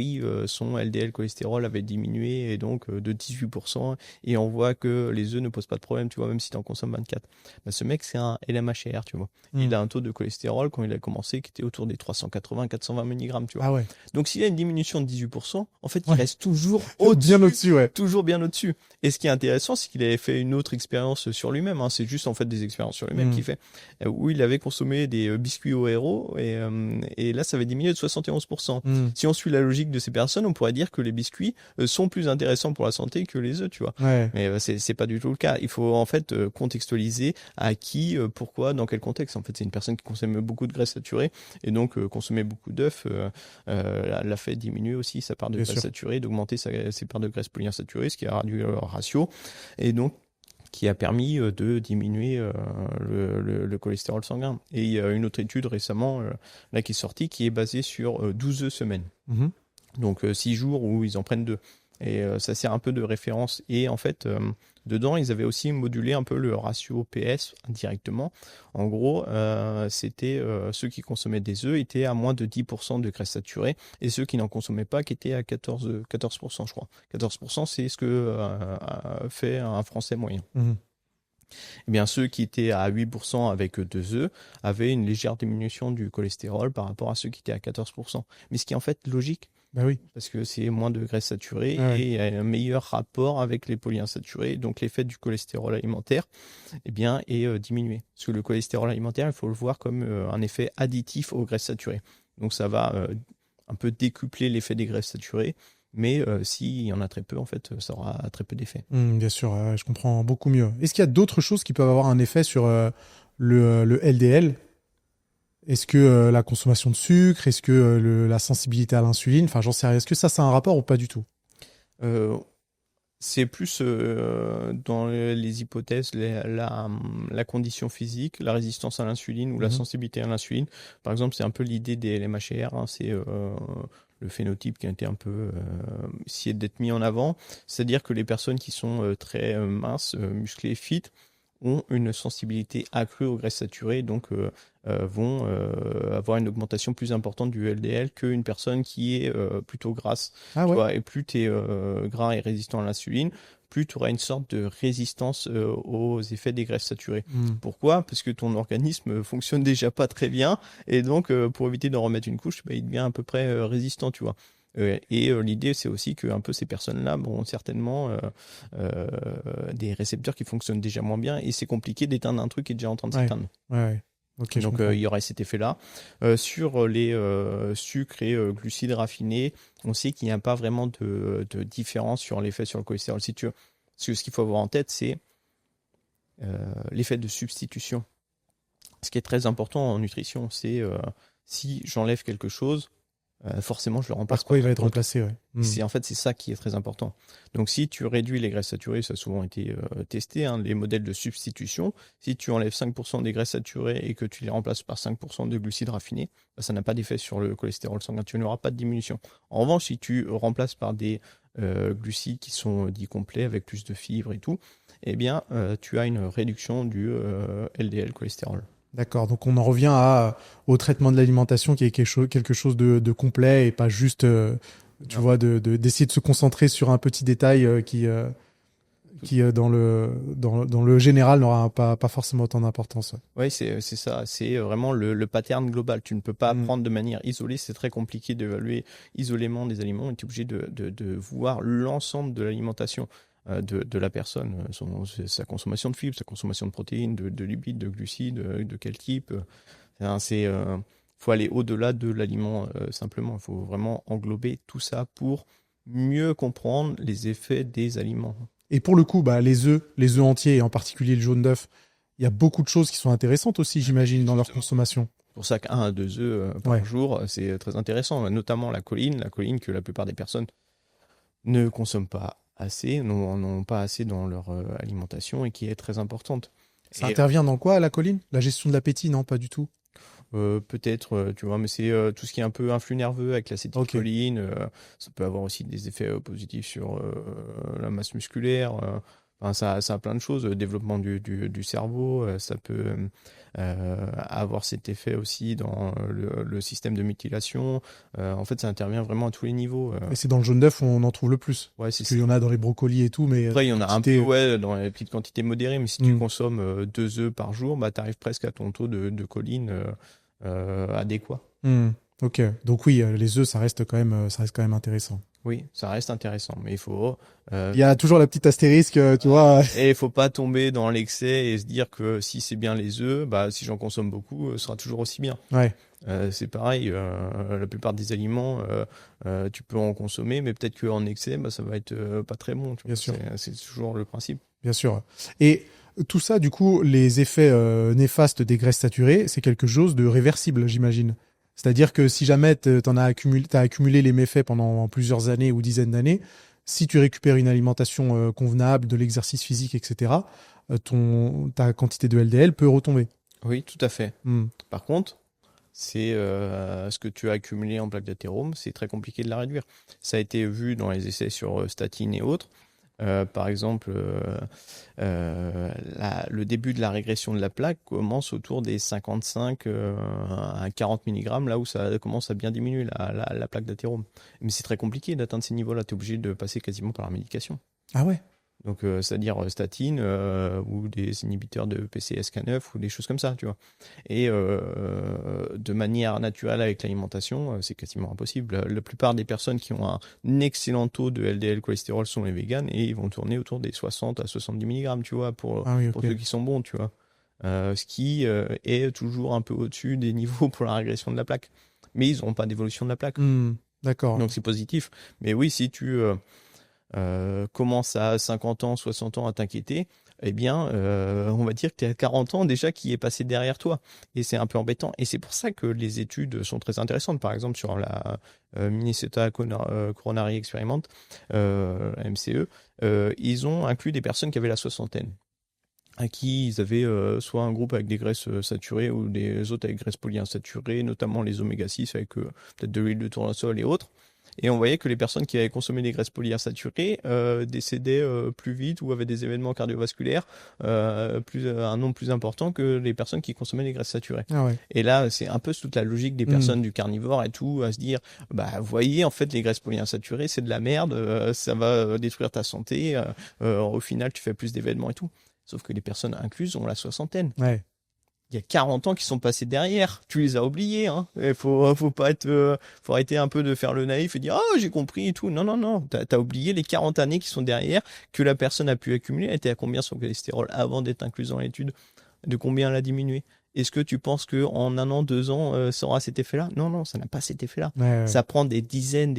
son LDL cholestérol avait diminué, et donc de 18%, et on voit que les œufs ne posent pas de problème, tu vois, même si tu en consommes 24. Bah, ce mec, c'est un LMHR, tu vois. Il a un taux de cholestérol, quand il a commencé, qui était autour des 380-420 mg, tu vois. Ah ouais. Donc s'il a une diminution de 18%, en fait, il Ouais. reste toujours au-dessus. Bien au-dessus, ouais. Toujours bien au-dessus. Et ce qui est intéressant, c'est qu'il avait fait une autre expérience sur lui-même. Hein. C'est juste en fait des expériences sur lui-même qu'il fait, où il avait consommé des biscuits au héros, et là, ça avait diminué de 71%. Si on suit la logique de ces personnes, on pourrait dire que les biscuits sont plus intéressants pour la santé que les œufs, tu vois. Ouais. Mais c'est pas du tout le cas. Il faut en fait contextualiser à qui, pourquoi, dans quel contexte. En fait, c'est une personne qui consomme beaucoup de graisse saturée, et donc consommer beaucoup d'œufs l'a fait diminuer aussi sa part de graisse saturée, d'augmenter ses parts de graisse polyinsaturée, ce qui a réduit leur ratio, et donc qui a permis de diminuer le cholestérol sanguin. Et il y a une autre étude récemment là qui est sortie, qui est basée sur 12 œufs semaine. Donc 6 jours où ils en prennent 2. Et ça sert un peu de référence. Et en fait, dedans, ils avaient aussi modulé un peu le ratio PS indirectement. En gros, c'était ceux qui consommaient des œufs étaient à moins de 10% de graisse saturée, et ceux qui n'en consommaient pas qui étaient à 14%, je crois. 14%, c'est ce que fait un Français moyen. Eh bien, ceux qui étaient à 8% avec 2 œufs avaient une légère diminution du cholestérol par rapport à ceux qui étaient à 14%. Mais ce qui est en fait logique. Bah oui. Parce que c'est moins de graisse saturée et un meilleur rapport avec les polyinsaturés. Donc l'effet du cholestérol alimentaire est diminué. Parce que le cholestérol alimentaire, il faut le voir comme un effet additif aux graisses saturées. Donc ça va un peu décupler l'effet des graisses saturées. Mais s'il y en a très peu, en fait, ça aura très peu d'effet. Bien sûr, je comprends beaucoup mieux. Est-ce qu'il y a d'autres choses qui peuvent avoir un effet sur le LDL ? Est-ce que la consommation de sucre, est-ce que la sensibilité à l'insuline, enfin j'en sais rien. Est-ce que ça a un rapport ou pas du tout ? C'est plus dans les hypothèses, la condition physique, la résistance à l'insuline ou la sensibilité à l'insuline. Par exemple, c'est un peu l'idée des LMHR, hein, c'est le phénotype qui a été un peu essayé d'être mis en avant. C'est-à-dire que les personnes qui sont très minces, musclées, fit, ont une sensibilité accrue aux graisses saturées, donc vont avoir une augmentation plus importante du LDL qu'une personne qui est plutôt grasse. Ah ouais. Vois, et plus tu es gras et résistant à l'insuline, plus tu auras une sorte de résistance aux effets des graisses saturées. Pourquoi ? Parce que ton organisme fonctionne déjà pas très bien, et donc pour éviter d'en remettre une couche, il devient à peu près résistant, tu vois. Et l'idée, c'est aussi que un peu ces personnes-là ont certainement des récepteurs qui fonctionnent déjà moins bien, et c'est compliqué d'éteindre un truc qui est déjà en train de s'éteindre. Okay, donc il y aurait cet effet-là. Sur les sucres et glucides raffinés, on sait qu'il n'y a pas vraiment de différence sur l'effet sur le cholestérol. Parce que ce qu'il faut avoir en tête, c'est l'effet de substitution. Ce qui est très important en nutrition, c'est si j'enlève quelque chose, forcément je le remplace. Par quoi il va être remplacé, En fait, c'est ça qui est très important. Donc si tu réduis les graisses saturées, ça a souvent été testé, hein, les modèles de substitution, si tu enlèves 5% des graisses saturées et que tu les remplaces par 5% de glucides raffinés, ça n'a pas d'effet sur le cholestérol sanguin, tu n'auras pas de diminution. En revanche, si tu remplaces par des glucides qui sont dits complets avec plus de fibres et tout, eh bien tu as une réduction du LDL cholestérol. D'accord, donc on en revient au traitement de l'alimentation qui est quelque chose de complet et pas juste, d'essayer de se concentrer sur un petit détail qui dans le général n'aura pas forcément autant d'importance. Oui, c'est ça, c'est vraiment le pattern global. Tu ne peux pas prendre de manière isolée, c'est très compliqué d'évaluer isolément des aliments, tu es obligé de voir l'ensemble de l'alimentation de la personne, sa consommation de fibres, sa consommation de protéines, de lipides, de glucides, de quel type. Faut aller au-delà de l'aliment simplement. Il faut vraiment englober tout ça pour mieux comprendre les effets des aliments. Et pour le coup, les œufs entiers, et en particulier le jaune d'œuf, il y a beaucoup de choses qui sont intéressantes aussi, j'imagine, dans leur consommation. C'est pour ça qu'1 à 2 œufs par jour, c'est très intéressant, notamment la choline que la plupart des personnes ne consomment pas assez, n'ont pas assez dans leur alimentation et qui est très importante. Ça intervient dans quoi, la choline ? La gestion de l'appétit, non, pas du tout. Peut-être, tu vois, mais c'est tout ce qui est un peu influx nerveux avec l'acétylcholine. Ça peut avoir aussi des effets positifs sur la masse musculaire. Enfin, ça a plein de choses, développement du cerveau, ça peut avoir cet effet aussi dans le système de mutilation. En fait, ça intervient vraiment à tous les niveaux. Et c'est dans le jaune d'œuf où on en trouve le plus. Ouais, Parce qu'il y en a dans les brocolis et tout, mais après, il y en a un peu, dans les petites quantités modérées, mais si tu consommes 2 œufs par jour, bah, tu arrives presque à ton taux de choline adéquat. Ok, donc oui, les œufs, ça reste quand même intéressant. Oui, ça reste intéressant, mais il faut. Il y a toujours la petite astérisque, tu vois. Et il faut pas tomber dans l'excès et se dire que si c'est bien les œufs, bah si j'en consomme beaucoup, ce sera toujours aussi bien. Ouais. C'est pareil, la plupart des aliments, tu peux en consommer, mais peut-être qu'en excès, bah ça va être pas très bon. Tu vois. Bien sûr. C'est toujours le principe. Bien sûr. Et tout ça, du coup, les effets néfastes des graisses saturées, c'est quelque chose de réversible, j'imagine. C'est-à-dire que si jamais t'as accumulé les méfaits pendant plusieurs années ou dizaines d'années, si tu récupères une alimentation convenable, de l'exercice physique, etc., ta quantité de LDL peut retomber. Oui, tout à fait. Par contre, c'est ce que tu as accumulé en plaque d'athérome, c'est très compliqué de la réduire. Ça a été vu dans les essais sur statine et autres. Par exemple, le début de la régression de la plaque commence autour des 55 à 40 mg, là où ça commence à bien diminuer la plaque d'athérome. Mais c'est très compliqué d'atteindre ces niveaux-là. Tu es obligé de passer quasiment par la médication. Ah ouais? Donc, c'est-à-dire statine ou des inhibiteurs de PCSK9 ou des choses comme ça, tu vois. Et de manière naturelle avec l'alimentation, c'est quasiment impossible. La plupart des personnes qui ont un excellent taux de LDL cholestérol sont les véganes et ils vont tourner autour des 60 à 70 mg, tu vois, pour ceux qui sont bons, tu vois. Ce qui est toujours un peu au-dessus des niveaux pour la régression de la plaque. Mais ils n'auront pas d'évolution de la plaque. D'accord. Donc, c'est positif. Mais oui, si tu... commence à 50 ans, 60 ans à t'inquiéter, eh bien, on va dire que tu es à 40 ans déjà qui est passé derrière toi. Et c'est un peu embêtant. Et c'est pour ça que les études sont très intéressantes. Par exemple, sur la Minnesota Coronary Experiment, MCE, ils ont inclus des personnes qui avaient la soixantaine, à qui ils avaient soit un groupe avec des graisses saturées ou des autres avec graisses polyinsaturées, notamment les oméga 6 avec peut-être de l'huile de tournesol et autres. Et on voyait que les personnes qui avaient consommé des graisses polyinsaturées décédaient plus vite ou avaient des événements cardiovasculaires un nombre plus important que les personnes qui consommaient des graisses saturées. Ah ouais. Et là, c'est un peu toute la logique des personnes du carnivore et tout, à se dire, bah, vous voyez, en fait, les graisses polyinsaturées, c'est de la merde, ça va détruire ta santé, au final, tu fais plus d'événements et tout. Sauf que les personnes incluses ont la soixantaine. Ouais. Il y a 40 ans qui sont passés derrière. Tu les as oubliés, hein. Faut pas être, faut arrêter un peu de faire le naïf et dire, ah, j'ai compris et tout. Non, non, non. T'as oublié les 40 années qui sont derrière, que la personne a pu accumuler. Elle était à combien son cholestérol avant d'être incluse dans l'étude? De combien elle a diminué? Est-ce que tu penses que en 1 an, 2 ans, ça aura cet effet-là? Non, non, ça n'a pas cet effet-là. Ouais. Ça prend des dizaines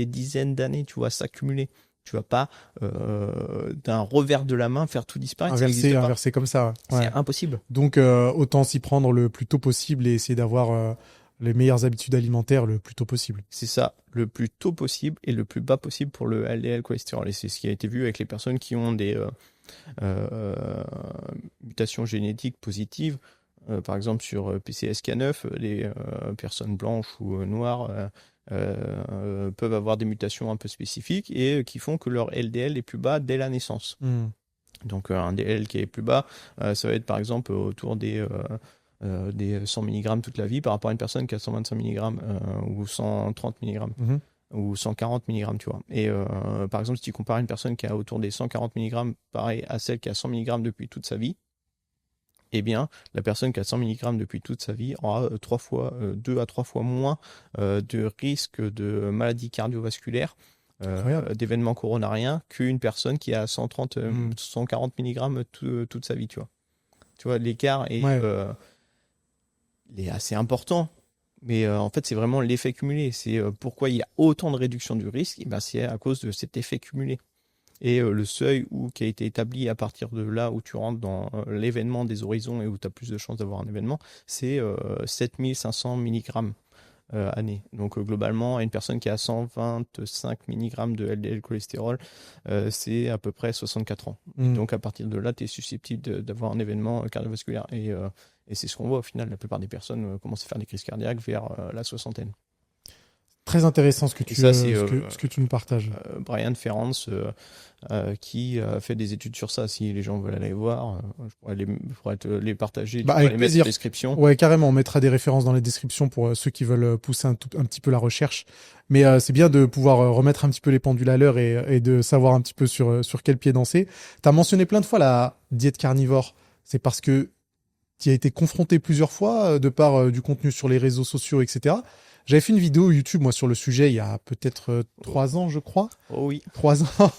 d'années, tu vois, s'accumuler. Tu vas pas d'un revers de la main faire tout disparaître. Inverser comme ça. Ouais. C'est impossible. Donc autant s'y prendre le plus tôt possible et essayer d'avoir les meilleures habitudes alimentaires le plus tôt possible. C'est ça, le plus tôt possible et le plus bas possible pour le LDL cholestérol. Et c'est ce qui a été vu avec les personnes qui ont des mutations génétiques positives. Par exemple, sur PCSK9, les personnes blanches ou noires peuvent avoir des mutations un peu spécifiques et qui font que leur LDL est plus bas dès la naissance. Donc un LDL qui est plus bas, ça va être par exemple autour des 100 mg toute la vie par rapport à une personne qui a 125 mg ou 130 mg ou 140 mg, tu vois. Et par exemple, si tu compares une personne qui a autour des 140 mg pareil à celle qui a 100 mg depuis toute sa vie, eh bien, la personne qui a 100 mg depuis toute sa vie aura 2 à 3 fois moins de risque de maladies cardiovasculaires, d'événements coronariens qu'une personne qui a 140 mg toute sa vie, tu vois. Tu vois, l'écart est, est assez important. Mais en fait, c'est vraiment l'effet cumulé. C'est pourquoi il y a autant de réduction du risque. Et ben, c'est à cause de cet effet cumulé. Et le seuil qui a été établi à partir de là où tu rentres dans l'événement des horizons et où tu as plus de chances d'avoir un événement, c'est 7500 mg année. Donc globalement, à une personne qui a 125 mg de LDL cholestérol, c'est à peu près 64 ans. Donc à partir de là, tu es susceptible d'avoir un événement cardiovasculaire. Et c'est ce qu'on voit au final. La plupart des personnes commencent à faire des crises cardiaques vers la soixantaine. Très intéressant ce que tu nous partages. Brian Ferrance qui fait des études sur ça. Si les gens veulent aller voir, je pourrais te les partager, avec les plaisir. mettre en description. Ouais, carrément, on mettra des références dans les descriptions pour ceux qui veulent pousser un petit peu la recherche. Mais c'est bien de pouvoir remettre un petit peu les pendules à l'heure et de savoir un petit peu sur quel pied danser. T'as mentionné plein de fois la diète carnivore. C'est parce que tu y as été confronté plusieurs fois de par du contenu sur les réseaux sociaux, etc. J'avais fait une vidéo YouTube, moi, sur le sujet, il y a peut-être 3 ans, je crois. Oh oui. 3 ans.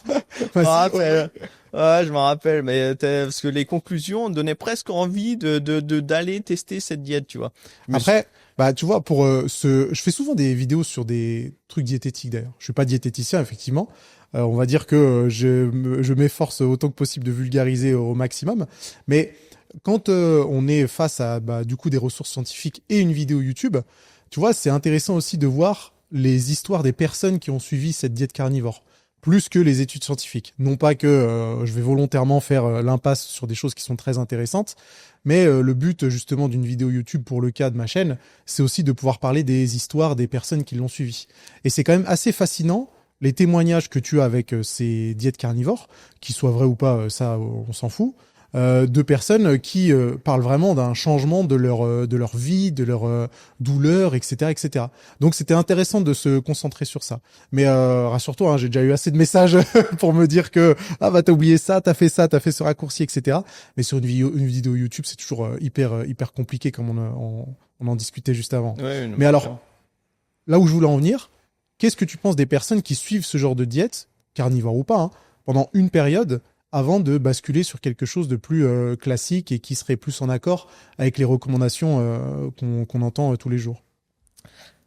Ouais, je m'en rappelle, mais parce que les conclusions donnaient presque envie d'aller tester cette diète, tu vois. Après, tu vois, je fais souvent des vidéos sur des trucs diététiques, d'ailleurs. Je suis pas diététicien, effectivement. On va dire que je m'efforce autant que possible de vulgariser au maximum. Mais quand on est face à, du coup, des ressources scientifiques et une vidéo YouTube, tu vois, c'est intéressant aussi de voir les histoires des personnes qui ont suivi cette diète carnivore, plus que les études scientifiques. Non pas que je vais volontairement faire l'impasse sur des choses qui sont très intéressantes, mais le but justement d'une vidéo YouTube pour le cas de ma chaîne, c'est aussi de pouvoir parler des histoires des personnes qui l'ont suivi. Et c'est quand même assez fascinant les témoignages que tu as avec ces diètes carnivores, qu'ils soient vrais ou pas, ça on s'en fout. De personnes qui parlent vraiment d'un changement de leur vie, de leur douleur, etc., etc. Donc c'était intéressant de se concentrer sur ça. Mais rassure-toi, hein, j'ai déjà eu assez de messages pour me dire que t'as oublié ça, t'as fait ce raccourci, etc. Mais sur une vidéo YouTube, c'est toujours hyper compliqué, comme on en discutait juste avant. Ouais, non, mais alors, là où je voulais en venir, qu'est-ce que tu penses des personnes qui suivent ce genre de diète, carnivore ou pas, hein, pendant une période, avant de basculer sur quelque chose de plus classique et qui serait plus en accord avec les recommandations qu'on entend tous les jours?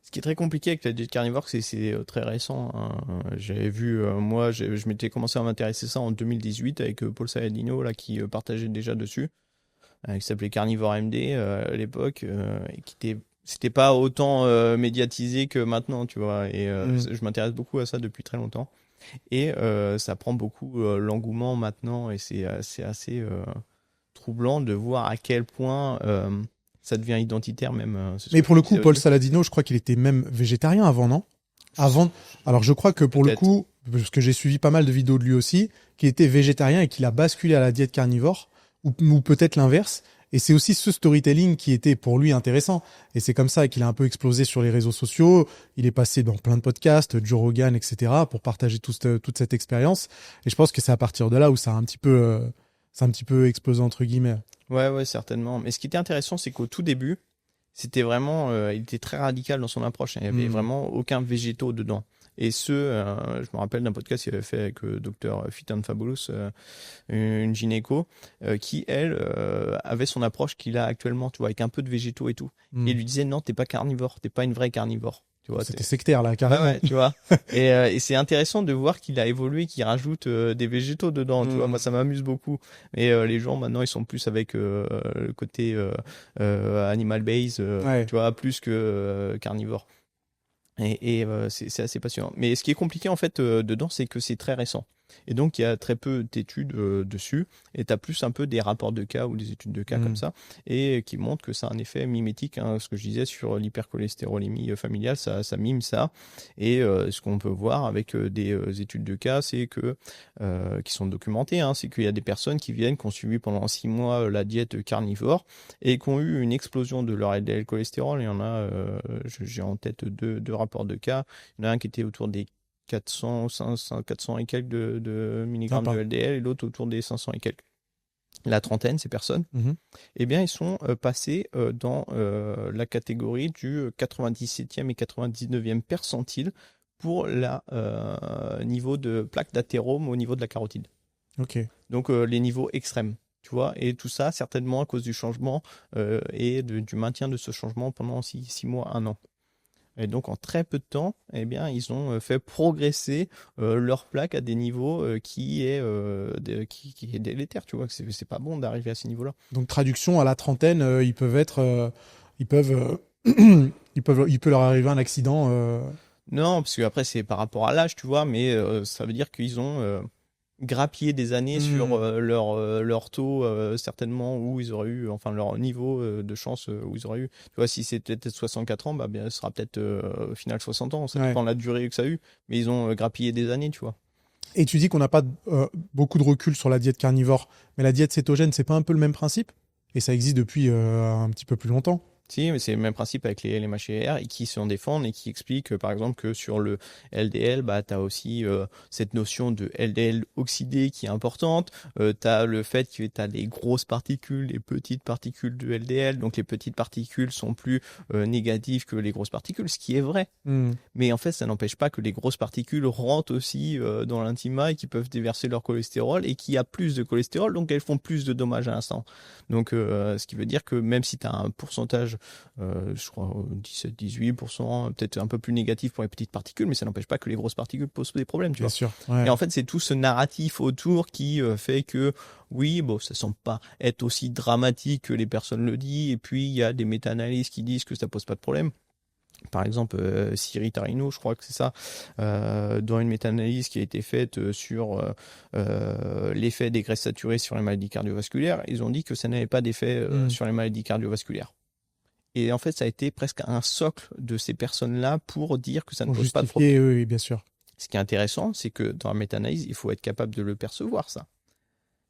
Ce qui est très compliqué avec la diète carnivore, c'est très récent, hein. J'avais vu, moi, je m'étais commencé à m'intéresser à ça en 2018 avec Paul Saladino, là, qui partageait déjà dessus, qui s'appelait Carnivore MD à l'époque, et c'était pas autant médiatisé que maintenant, tu vois. Et je m'intéresse beaucoup à ça depuis très longtemps. Et ça prend beaucoup l'engouement maintenant, et c'est assez troublant de voir à quel point ça devient identitaire même. Mais pour le coup, Paul Saladino, je crois qu'il était même végétarien avant, non? Avant. Alors je crois que pour le coup, parce que j'ai suivi pas mal de vidéos de lui aussi, qu'il était végétarien et qu'il a basculé à la diète carnivore, ou peut-être l'inverse. Et c'est aussi ce storytelling qui était pour lui intéressant. Et c'est comme ça qu'il a un peu explosé sur les réseaux sociaux. Il est passé dans plein de podcasts, Joe Rogan, etc., pour partager toute cette expérience. Et je pense que c'est à partir de là où ça a un petit peu explosé, entre guillemets. Ouais, certainement. Mais ce qui était intéressant, c'est qu'au tout début, c'était vraiment, il était très radical dans son approche. Il n'y avait vraiment aucun végétaux dedans. Et je me rappelle d'un podcast qu'il avait fait avec Dr. Fit and Fabulous, une gynéco, qui, elle, avait son approche qu'il a actuellement, tu vois, avec un peu de végétaux et tout. Et il lui disait, non, t'es pas carnivore, t'es pas une vraie carnivore. Tu vois, c'était sectaire, là, carrément. Ouais, tu vois. Et c'est intéressant de voir qu'il a évolué, qu'il rajoute des végétaux dedans, tu vois. Moi, ça m'amuse beaucoup. Et les gens, maintenant, ils sont plus avec le côté animal base, tu vois, plus que carnivore. Et c'est assez passionnant. Mais ce qui est compliqué en fait dedans, c'est que c'est très récent. Et donc il y a très peu d'études dessus. Et tu as plus un peu des rapports de cas ou des études de cas comme ça, et qui montrent que ça a un effet mimétique. Hein, ce que je disais sur l'hypercholestérolémie familiale, ça mime ça. Et ce qu'on peut voir avec des études de cas, c'est que qui sont documentées, hein, c'est qu'il y a des personnes qui viennent, qui ont suivi pendant 6 mois la diète carnivore et qui ont eu une explosion de leur LDL cholestérol. Il y en a, j'ai en tête deux rapports de cas. Il y en a un qui était autour des 400 et quelques de milligrammes de LDL et l'autre autour des 500 et quelques. La trentaine, ces personnes, eh bien, ils sont passés dans la catégorie du 97e et 99e percentile pour la niveau de plaque d'athérome au niveau de la carotide. Ok. Donc, les niveaux extrêmes. Tu vois, et tout ça, certainement à cause du changement et du maintien de ce changement pendant 6 mois, 1 an. Et donc, en très peu de temps, eh bien, ils ont fait progresser leur plaque à des niveaux qui est délétère. Tu vois, que c'est pas bon d'arriver à ces niveaux-là. Donc, traduction, à la trentaine, il peut leur arriver un accident. Non, parce que après c'est par rapport à l'âge, tu vois, mais ça veut dire qu'ils ont grappiller des années sur leur taux certainement où ils auraient eu enfin leur niveau de chance où ils auraient eu, tu vois, si c'était peut-être 64 ans, bah bien ce sera peut-être au final 60 ans, ça dépend de la durée que ça a eu, mais ils ont grappillé des années, tu vois. Et tu dis qu'on n'a pas beaucoup de recul sur la diète carnivore, mais la diète cétogène, c'est pas un peu le même principe? Et ça existe depuis un petit peu plus longtemps. Si, mais c'est le même principe avec les MHR et qui s'en défendent et qui expliquent, par exemple, que sur le LDL, bah, tu as aussi cette notion de LDL oxydé qui est importante. Tu as le fait que tu as des grosses particules, des petites particules de LDL. Donc, les petites particules sont plus négatives que les grosses particules, ce qui est vrai. Mais en fait, ça n'empêche pas que les grosses particules rentrent aussi dans l'intima et qui peuvent déverser leur cholestérol et qu'il y a plus de cholestérol, donc elles font plus de dommages à l'instant. Donc, ce qui veut dire que même si tu as un pourcentage je crois 17-18%, peut-être un peu plus négatif pour les petites particules, mais ça n'empêche pas que les grosses particules posent des problèmes, tu vois. Sûr, ouais. Et en fait, c'est tout ce narratif autour qui fait que oui, bon, ça semble pas être aussi dramatique que les personnes le disent, et puis il y a des méta-analyses qui disent que ça pose pas de problème. Par exemple, Siri Tarino, je crois que c'est ça, dans une méta-analyse qui a été faite sur l'effet des graisses saturées sur les maladies cardiovasculaires, ils ont dit que ça n'avait pas d'effet sur les maladies cardiovasculaires. Et en fait, ça a été presque un socle de ces personnes-là pour dire que ça ne pose pas de problème. Oui, bien sûr. Ce qui est intéressant, c'est que dans la méta-analyse, il faut être capable de le percevoir, ça.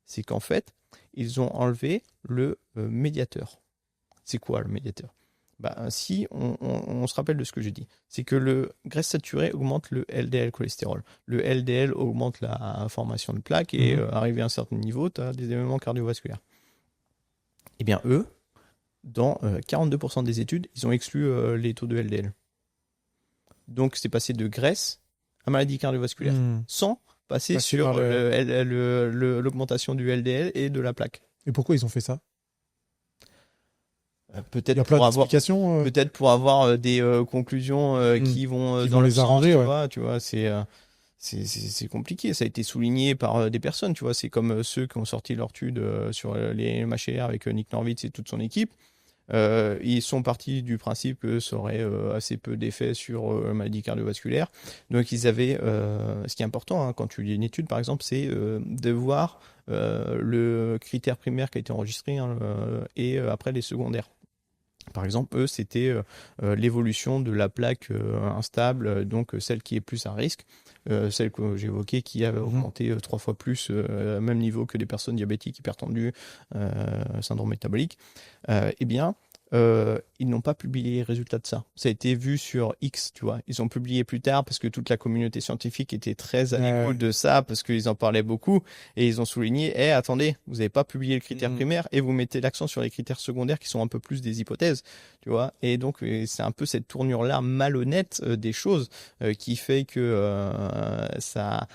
C'est qu'en fait, ils ont enlevé le médiateur. C'est quoi le médiateur? Si on se rappelle de ce que j'ai dit, c'est que le graisse saturée augmente le LDL cholestérol. Le LDL augmente la formation de plaques et arrivé à un certain niveau, tu as des événements cardiovasculaires. Eh bien, eux, dans 42% des études, ils ont exclu les taux de LDL. Donc, c'est passé de graisse à maladie cardiovasculaire, sans passer sur l'augmentation du LDL et de la plaque. Et pourquoi ils ont fait ça? Peut-être pour avoir des conclusions qui vont dans les arranger, tu vois, c'est compliqué. Ça a été souligné par des personnes, tu vois. C'est comme ceux qui ont sorti leur étude sur les MHR avec Nick Norwitz et toute son équipe. Ils sont partis du principe que ça aurait assez peu d'effet sur la maladie cardiovasculaire. Donc ils avaient, ce qui est important quand tu lis une étude par exemple, c'est de voir le critère primaire qui a été enregistré et après les secondaires. Par exemple, eux, c'était l'évolution de la plaque instable, donc celle qui est plus à risque, celle que j'évoquais qui avait augmenté 3 fois plus, même niveau que des personnes diabétiques, hypertendues, syndrome métabolique. Eh bien, ils n'ont pas publié les résultats de ça. Ça a été vu sur X, tu vois. Ils ont publié plus tard parce que toute la communauté scientifique était très à l'écoute de ça, parce qu'ils en parlaient beaucoup, et ils ont souligné, attendez, vous n'avez pas publié le critère primaire et vous mettez l'accent sur les critères secondaires qui sont un peu plus des hypothèses, tu vois. Et donc, c'est un peu cette tournure-là malhonnête des choses qui fait que ça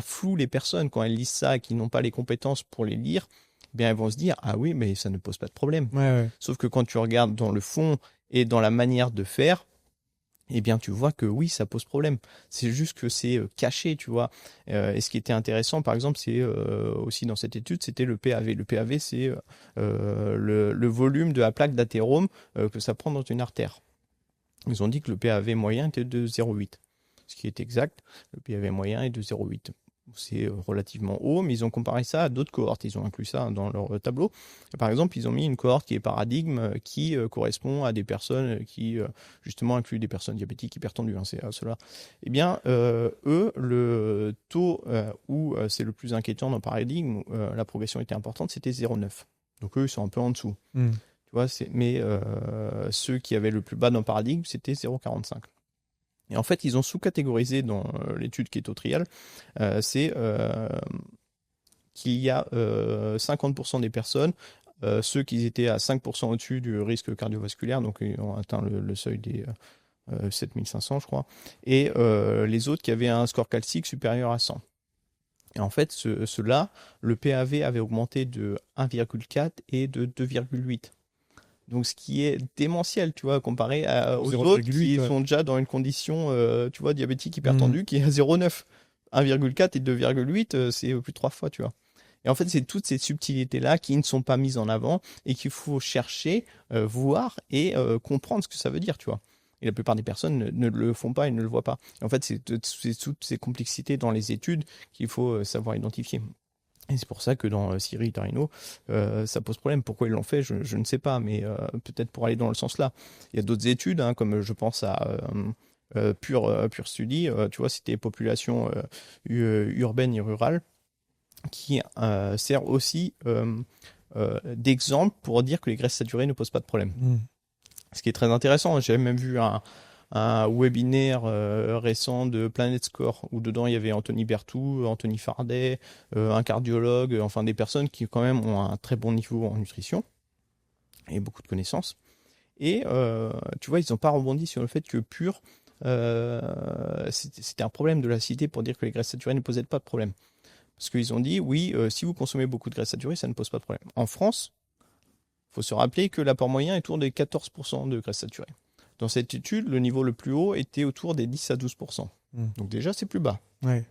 floue les personnes quand elles lisent ça et qui n'ont pas les compétences pour les lire. Bien, elles vont se dire, ah oui, mais ça ne pose pas de problème. Sauf que quand tu regardes dans le fond et dans la manière de faire, eh bien, tu vois que oui, ça pose problème. C'est juste que c'est caché, tu vois. Et ce qui était intéressant, par exemple, c'est aussi dans cette étude, c'était le PAV. Le PAV, c'est le volume de la plaque d'athérome que ça prend dans une artère. Ils ont dit que le PAV moyen était de 0,8. Ce qui est exact. Le PAV moyen est de 0,8. C'est relativement haut, mais ils ont comparé ça à d'autres cohortes. Ils ont inclus ça dans leur tableau. Par exemple, ils ont mis une cohorte qui est paradigme, qui correspond à des personnes qui, justement, incluent des personnes diabétiques, hypertendues. C'est cela. Eh bien, eux, le taux où c'est le plus inquiétant dans paradigme, où la progression était importante, c'était 0,9. Donc eux, ils sont un peu en dessous. Tu vois, mais ceux qui avaient le plus bas dans paradigme, c'était 0,45. Et en fait, ils ont sous-catégorisé dans l'étude Keto-Trial, c'est qu'il y a 50% des personnes, ceux qui étaient à 5% au-dessus du risque cardiovasculaire, donc ils ont atteint le seuil des 7500, je crois, et les autres qui avaient un score calcique supérieur à 100. Et en fait, ceux-là, le PAV avait augmenté de 1,4 et de 2,8. Donc, ce qui est démentiel, tu vois, comparé aux autres qui sont déjà dans une condition, tu vois, diabétique hypertendue, qui est à 0,9. 1,4 et 2,8, c'est plus de 3 fois, tu vois. Et en fait, c'est toutes ces subtilités-là qui ne sont pas mises en avant et qu'il faut chercher, voir et comprendre ce que ça veut dire, tu vois. Et la plupart des personnes ne le font pas et ne le voient pas. Et en fait, c'est toutes ces complexités dans les études qu'il faut savoir identifier. Et c'est pour ça que dans Siri et Rhino, ça pose problème. Pourquoi ils l'ont fait, je ne sais pas, mais peut-être pour aller dans le sens là. Il y a d'autres études, hein, comme je pense à Pure Study, tu vois, c'était population urbaine et rurale, qui sert aussi d'exemple pour dire que les graisses saturées ne posent pas de problème. Ce qui est très intéressant. J'ai même vu un webinaire récent de Planet Score où dedans il y avait Anthony Berthoud, Anthony Fardet, un cardiologue, enfin des personnes qui quand même ont un très bon niveau en nutrition et beaucoup de connaissances. Et tu vois, ils n'ont pas rebondi sur le fait que Pure, c'était un problème de la cité pour dire que les graisses saturées ne posaient pas de problème. Parce qu'ils ont dit, oui, si vous consommez beaucoup de graisses saturées, ça ne pose pas de problème. En France, il faut se rappeler que l'apport moyen est autour des 14% de graisses saturées. Dans cette étude, le niveau le plus haut était autour des 10 à 12%. Donc déjà, c'est plus bas. Ouais.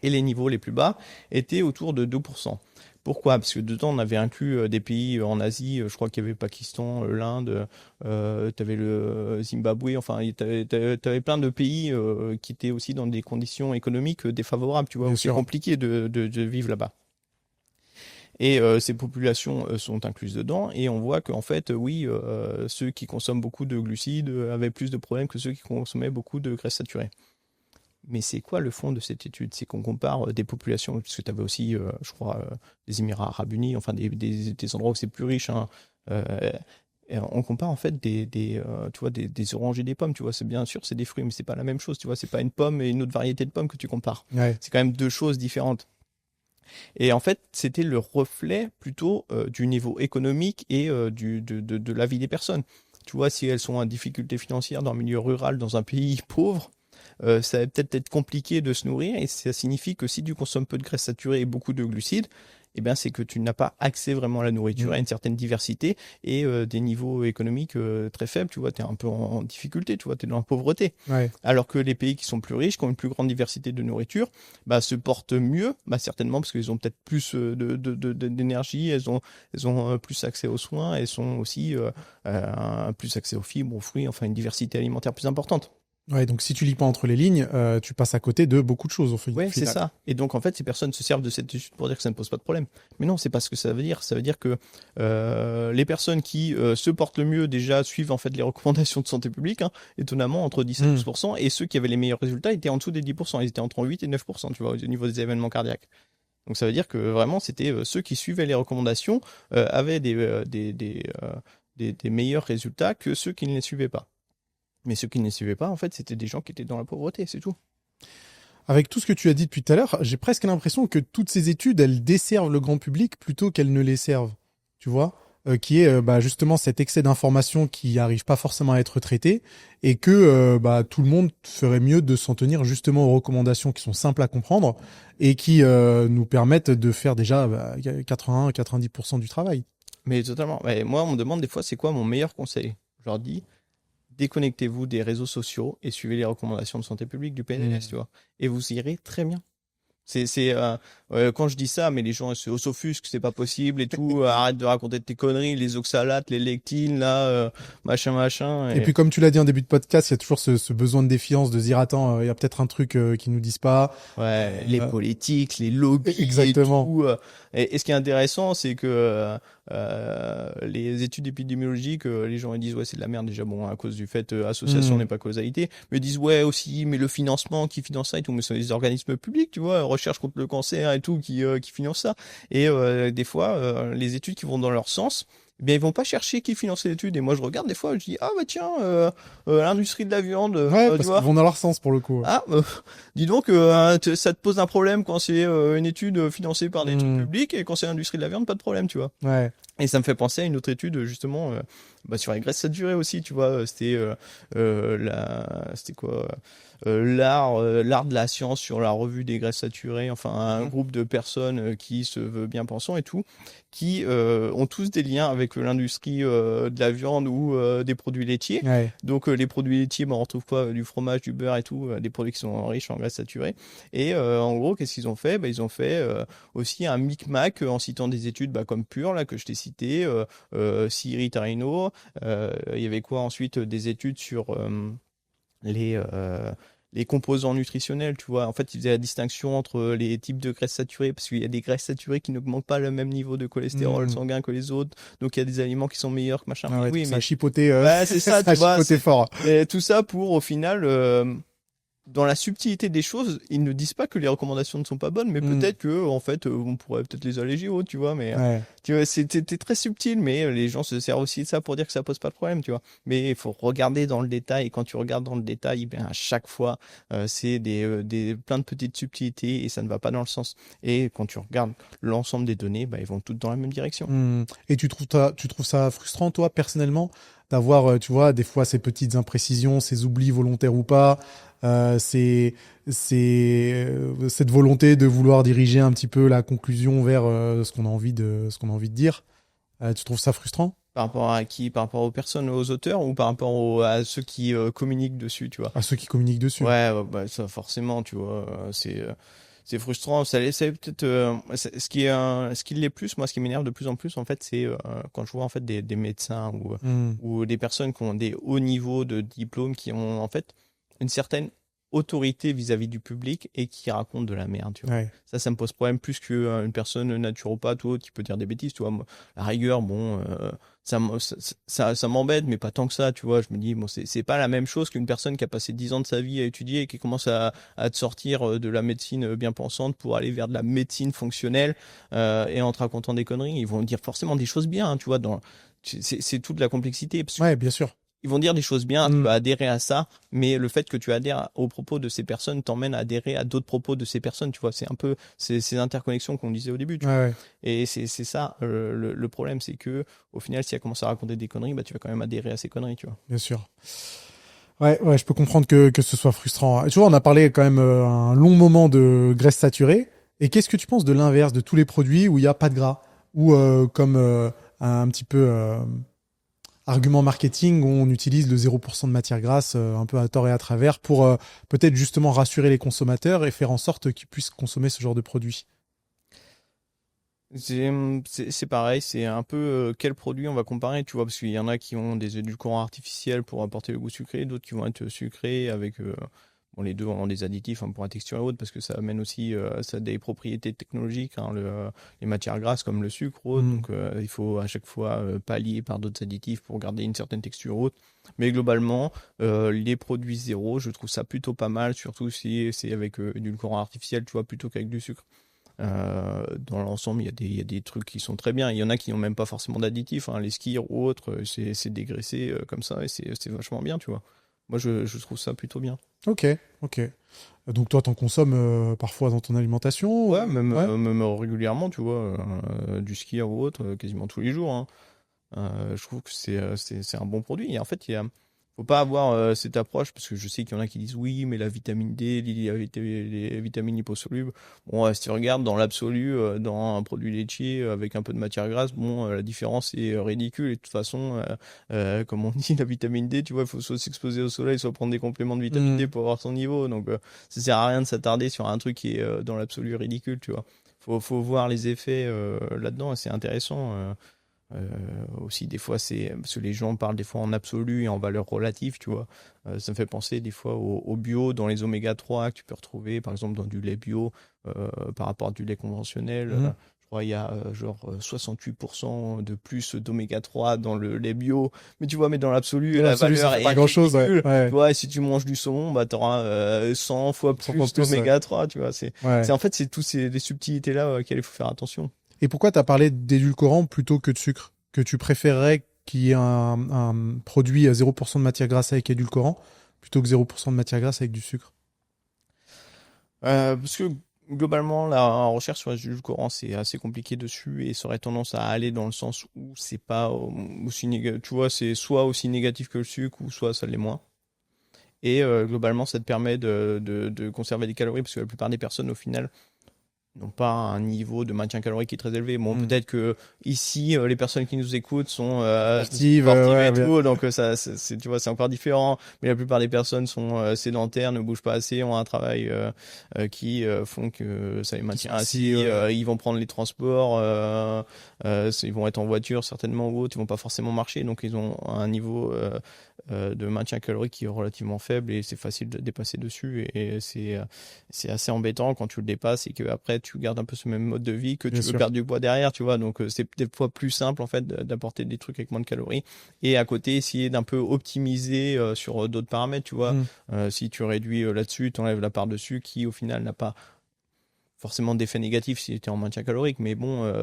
Et les niveaux les plus bas étaient autour de 2%. Pourquoi ? Parce que dedans, on avait inclus des pays en Asie. Je crois qu'il y avait Pakistan, l'Inde, tu avais le Zimbabwe. Enfin, tu avais plein de pays qui étaient aussi dans des conditions économiques défavorables. Tu vois, où c'est compliqué de vivre là-bas. Et ces populations sont incluses dedans, et on voit qu'en fait, oui, ceux qui consomment beaucoup de glucides avaient plus de problèmes que ceux qui consommaient beaucoup de graisses saturées. Mais c'est quoi le fond de cette étude ? C'est qu'on compare des populations, parce que tu avais aussi, je crois, les Émirats Arabes Unis, enfin des endroits où c'est plus riche. Hein, on compare en fait tu vois, des oranges et des pommes. Tu vois, c'est bien sûr, c'est des fruits, mais c'est pas la même chose. Tu vois, c'est pas une pomme et une autre variété de pommes que tu compares. Ouais. C'est quand même deux choses différentes. Et en fait, c'était le reflet plutôt du niveau économique et de la vie des personnes. Tu vois, si elles sont en difficulté financière dans un milieu rural, dans un pays pauvre, ça va peut-être être compliqué de se nourrir, et ça signifie que si tu consommes peu de graisses saturées et beaucoup de glucides, eh bien, c'est que tu n'as pas accès vraiment à la nourriture, à une certaine diversité et des niveaux économiques très faibles. Tu vois, tu es un peu en difficulté, tu vois, tu es dans la pauvreté. Ouais. Alors que les pays qui sont plus riches, qui ont une plus grande diversité de nourriture, bah, se portent mieux, bah, certainement parce qu'ils ont peut-être plus d'énergie, elles ont plus accès aux soins, elles ont aussi plus accès aux fibres, aux fruits, enfin une diversité alimentaire plus importante. Ouais, donc si tu lis pas entre les lignes, tu passes à côté de beaucoup de choses au final. Ouais, c'est ça. Et donc en fait, ces personnes se servent de cette étude pour dire que ça ne pose pas de problème. Mais non, c'est pas ce que ça veut dire. Ça veut dire que les personnes qui se portent le mieux déjà suivent en fait les recommandations de santé publique, hein, étonnamment entre 10 et 12%, et ceux qui avaient les meilleurs résultats étaient en dessous des 10%. Ils étaient entre 8 et 9%, tu vois, au niveau des événements cardiaques. Donc ça veut dire que vraiment, c'était ceux qui suivaient les recommandations avaient des meilleurs résultats que ceux qui ne les suivaient pas. Mais ceux qui ne les suivaient pas, en fait, c'était des gens qui étaient dans la pauvreté, c'est tout. Avec tout ce que tu as dit depuis tout à l'heure, j'ai presque l'impression que toutes ces études, elles desservent le grand public plutôt qu'elles ne les servent. Tu vois, qui est justement cet excès d'informations qui arrive pas forcément à être traité, et que tout le monde ferait mieux de s'en tenir justement aux recommandations qui sont simples à comprendre et qui nous permettent de faire déjà 80-90% du travail. Mais totalement. Ouais, moi, on me demande des fois, c'est quoi mon meilleur conseil ? Je leur dis, déconnectez-vous des réseaux sociaux et suivez les recommandations de santé publique du PNLS, tu vois. Et vous irez très bien. Quand je dis ça, mais les gens s'offusquent, c'est pas possible et tout, arrête de raconter tes conneries, les oxalates, les lectines, là, machin. Et puis comme tu l'as dit en début de podcast, il y a toujours ce besoin de défiance, de se dire attends, il y a peut-être un truc qu'ils nous disent pas. Ouais, les politiques, les lobbies, exactement. Et tout. Et ce qui est intéressant, c'est que les études épidémiologiques, les gens ils disent ouais c'est de la merde déjà, bon à cause du fait association n'est pas causalité, mais ils disent ouais aussi mais le financement qui finance ça et tout, mais c'est des organismes publics, tu vois, recherche contre le cancer et tout qui financent ça. Et des fois les études qui vont dans leur sens, eh bien ils vont pas chercher qui finance l'étude, et moi je regarde des fois, je dis ah bah tiens l'industrie de la viande, ouais, parce qu'ils vont dans leur sens pour le coup. Ah dis donc ça te pose un problème quand c'est une étude financée par des trucs publics, et quand c'est l'industrie de la viande pas de problème, tu vois. Ouais. Et ça me fait penser à une autre étude justement sur les graisses saturées aussi, tu vois, c'était l'art de la science sur la revue des graisses saturées, enfin un groupe de personnes qui se veut bien pensant et tout, qui ont tous des liens avec l'industrie de la viande ou des produits laitiers. Ouais. Donc les produits laitiers, on retrouve quoi, du fromage, du beurre et tout, des produits qui sont riches en graisses saturées. Et en gros, qu'est-ce qu'ils ont fait ? Ils ont fait aussi un micmac en citant des études comme Pure là que je t'ai cité, cité, Siri Tarino, il y avait quoi ensuite, des études sur les les composants nutritionnels, tu vois. En fait, ils faisaient la distinction entre les types de graisses saturées, parce qu'il y a des graisses saturées qui n'augmentent pas le même niveau de cholestérol sanguin que les autres. Donc, il y a des aliments qui sont meilleurs que machin. Ah ouais, Oui, ça mais a chipoté, bah, c'est ça, ça a tu vois. chipoté fort. Et tout ça pour, au final, dans la subtilité des choses, ils ne disent pas que les recommandations ne sont pas bonnes, mais peut-être que, en fait, on pourrait peut-être les alléger, tu vois. Mais Ouais. tu vois, c'était très subtil, mais les gens se servent aussi de ça pour dire que ça pose pas de problème, tu vois. Mais il faut regarder dans le détail, et quand tu regardes dans le détail, ben, à chaque fois, c'est plein de petites subtilités et ça ne va pas dans le sens. Et quand tu regardes l'ensemble des données, ben, ils vont toutes dans la même direction. Et tu trouves ça frustrant, toi, personnellement, d'avoir, tu vois, des fois ces petites imprécisions, ces oublis volontaires ou pas, cette volonté de vouloir diriger un petit peu la conclusion vers ce qu'on a envie de dire. Tu trouves ça frustrant? Par rapport à qui? Par rapport aux personnes, aux auteurs, ou par rapport à ceux qui communiquent dessus, tu vois? À ceux qui communiquent dessus. Ouais, bah, ça forcément, tu vois, c'est frustrant. Ça laissait peut-être ce qui l'est plus, moi, ce qui m'énerve de plus en plus, en fait, c'est quand je vois en fait des médecins ou des personnes qui ont des hauts niveaux de diplôme, qui ont en fait une certaine autorité vis-à-vis du public et qui racontent de la merde, tu vois. Ouais. Ça me pose problème plus qu'une personne naturopathe ou autre qui peut dire des bêtises, tu vois. Moi, la rigueur, bon, ça m'embête, mais pas tant que ça, tu vois. Je me dis, bon, c'est pas la même chose qu'une personne qui a passé 10 ans de sa vie à étudier et qui commence à te sortir de la médecine bien pensante pour aller vers de la médecine fonctionnelle et en te racontant des conneries. Ils vont dire forcément des choses bien, hein, tu vois. C'est toute la complexité. Parce que Ouais, bien sûr. ils vont dire des choses bien, tu vas adhérer à ça, mais le fait que tu adhères aux propos de ces personnes t'emmène à adhérer à d'autres propos de ces personnes, tu vois. C'est un peu ces interconnexions qu'on disait au début, tu vois. Ouais. Et c'est ça le problème, c'est que au final, si elle commence à raconter des conneries, bah tu vas quand même adhérer à ces conneries, tu vois. Bien sûr. Ouais, je peux comprendre que ce soit frustrant. Tu vois, on a parlé quand même un long moment de graisse saturée. Et qu'est-ce que tu penses de l'inverse, de tous les produits où il n'y a pas de gras, ou comme un petit peu argument marketing où on utilise le 0% de matière grasse un peu à tort et à travers pour peut-être justement rassurer les consommateurs et faire en sorte qu'ils puissent consommer ce genre de produits. C'est pareil, c'est un peu quel produit on va comparer, tu vois, parce qu'il y en a qui ont des édulcorants artificiels pour apporter le goût sucré, d'autres qui vont être sucrés avec bon, les deux ont des additifs pour la texture et autres, parce que ça amène aussi ça a des propriétés technologiques, hein, les matières grasses comme le sucre ou autre, donc il faut à chaque fois pallier par d'autres additifs pour garder une certaine texture haute. Mais globalement, les produits zéro, je trouve ça plutôt pas mal, surtout si c'est avec édulcorant artificiel, tu vois, plutôt qu'avec du sucre. Dans l'ensemble, il y a des trucs qui sont très bien. Il y en a qui n'ont même pas forcément d'additifs, hein, les skirs ou autres, c'est dégraissé comme ça et c'est vachement bien, tu vois. Moi, je trouve ça plutôt bien. Ok. Donc toi, t'en consommes parfois dans ton alimentation? Ouais, même régulièrement, tu vois, du skir ou autre, quasiment tous les jours, hein. Je trouve que c'est un bon produit. Et en fait, faut pas avoir cette approche, parce que je sais qu'il y en a qui disent oui, mais la vitamine D, les vitamines liposolubles. Bon, si tu regardes dans l'absolu, dans un produit laitier avec un peu de matière grasse, bon, la différence est ridicule. Et de toute façon, comme on dit, la vitamine D, tu vois, il faut soit s'exposer au soleil, soit prendre des compléments de vitamine D pour avoir son niveau. Donc, ça sert à rien de s'attarder sur un truc qui est dans l'absolu ridicule, tu vois. Faut voir les effets là-dedans, et c'est intéressant. Aussi des fois c'est parce que les gens parlent des fois en absolu et en valeur relative, tu vois. Ça me fait penser des fois au bio, dans les oméga 3 que tu peux retrouver par exemple dans du lait bio par rapport à du lait conventionnel. Je crois il y a genre 68% de plus d'oméga 3 dans le lait bio, mais tu vois, mais dans l'absolu la valeur c'est est pas grand chose, ridicule. ouais. Tu vois, et si tu manges du saumon, bah t'auras 100 fois plus d'oméga 3, tu vois. C'est en fait c'est tous les subtilités là auxquelles il faut faire attention. Et pourquoi tu as parlé d'édulcorant plutôt que de sucre? Que tu préférerais qu'il y ait un produit à 0% de matière grasse avec édulcorant plutôt que 0% de matière grasse avec du sucre? Parce que globalement, la recherche sur les édulcorants, c'est assez compliqué dessus et ça aurait tendance à aller dans le sens où c'est pas aussi négatif. Tu vois, c'est soit aussi négatif que le sucre ou soit ça l'est moins. Et globalement, ça te permet de conserver des calories parce que la plupart des personnes, au final, n'ont pas un niveau de maintien calorique qui est très élevé. Bon, peut-être que ici, les personnes qui nous écoutent sont sportives et tout, donc ça, tu vois, c'est encore différent. Mais la plupart des personnes sont sédentaires, ne bougent pas assez, ont un travail qui font que ça les maintient assis. Ils vont prendre les transports, ils vont être en voiture certainement ou autre, ils vont pas forcément marcher, donc ils ont un niveau de maintien calorique qui est relativement faible et c'est facile de dépasser dessus et c'est assez embêtant quand tu le dépasses et que après tu gardes un peu ce même mode de vie que tu veux perdre du poids derrière, tu vois, donc c'est des fois plus simple en fait d'apporter des trucs avec moins de calories et à côté essayer d'un peu optimiser sur d'autres paramètres, tu vois. Si tu réduis là-dessus, tu enlèves la part dessus qui au final n'a pas forcément d'effet négatif si tu es en maintien calorique, mais bon,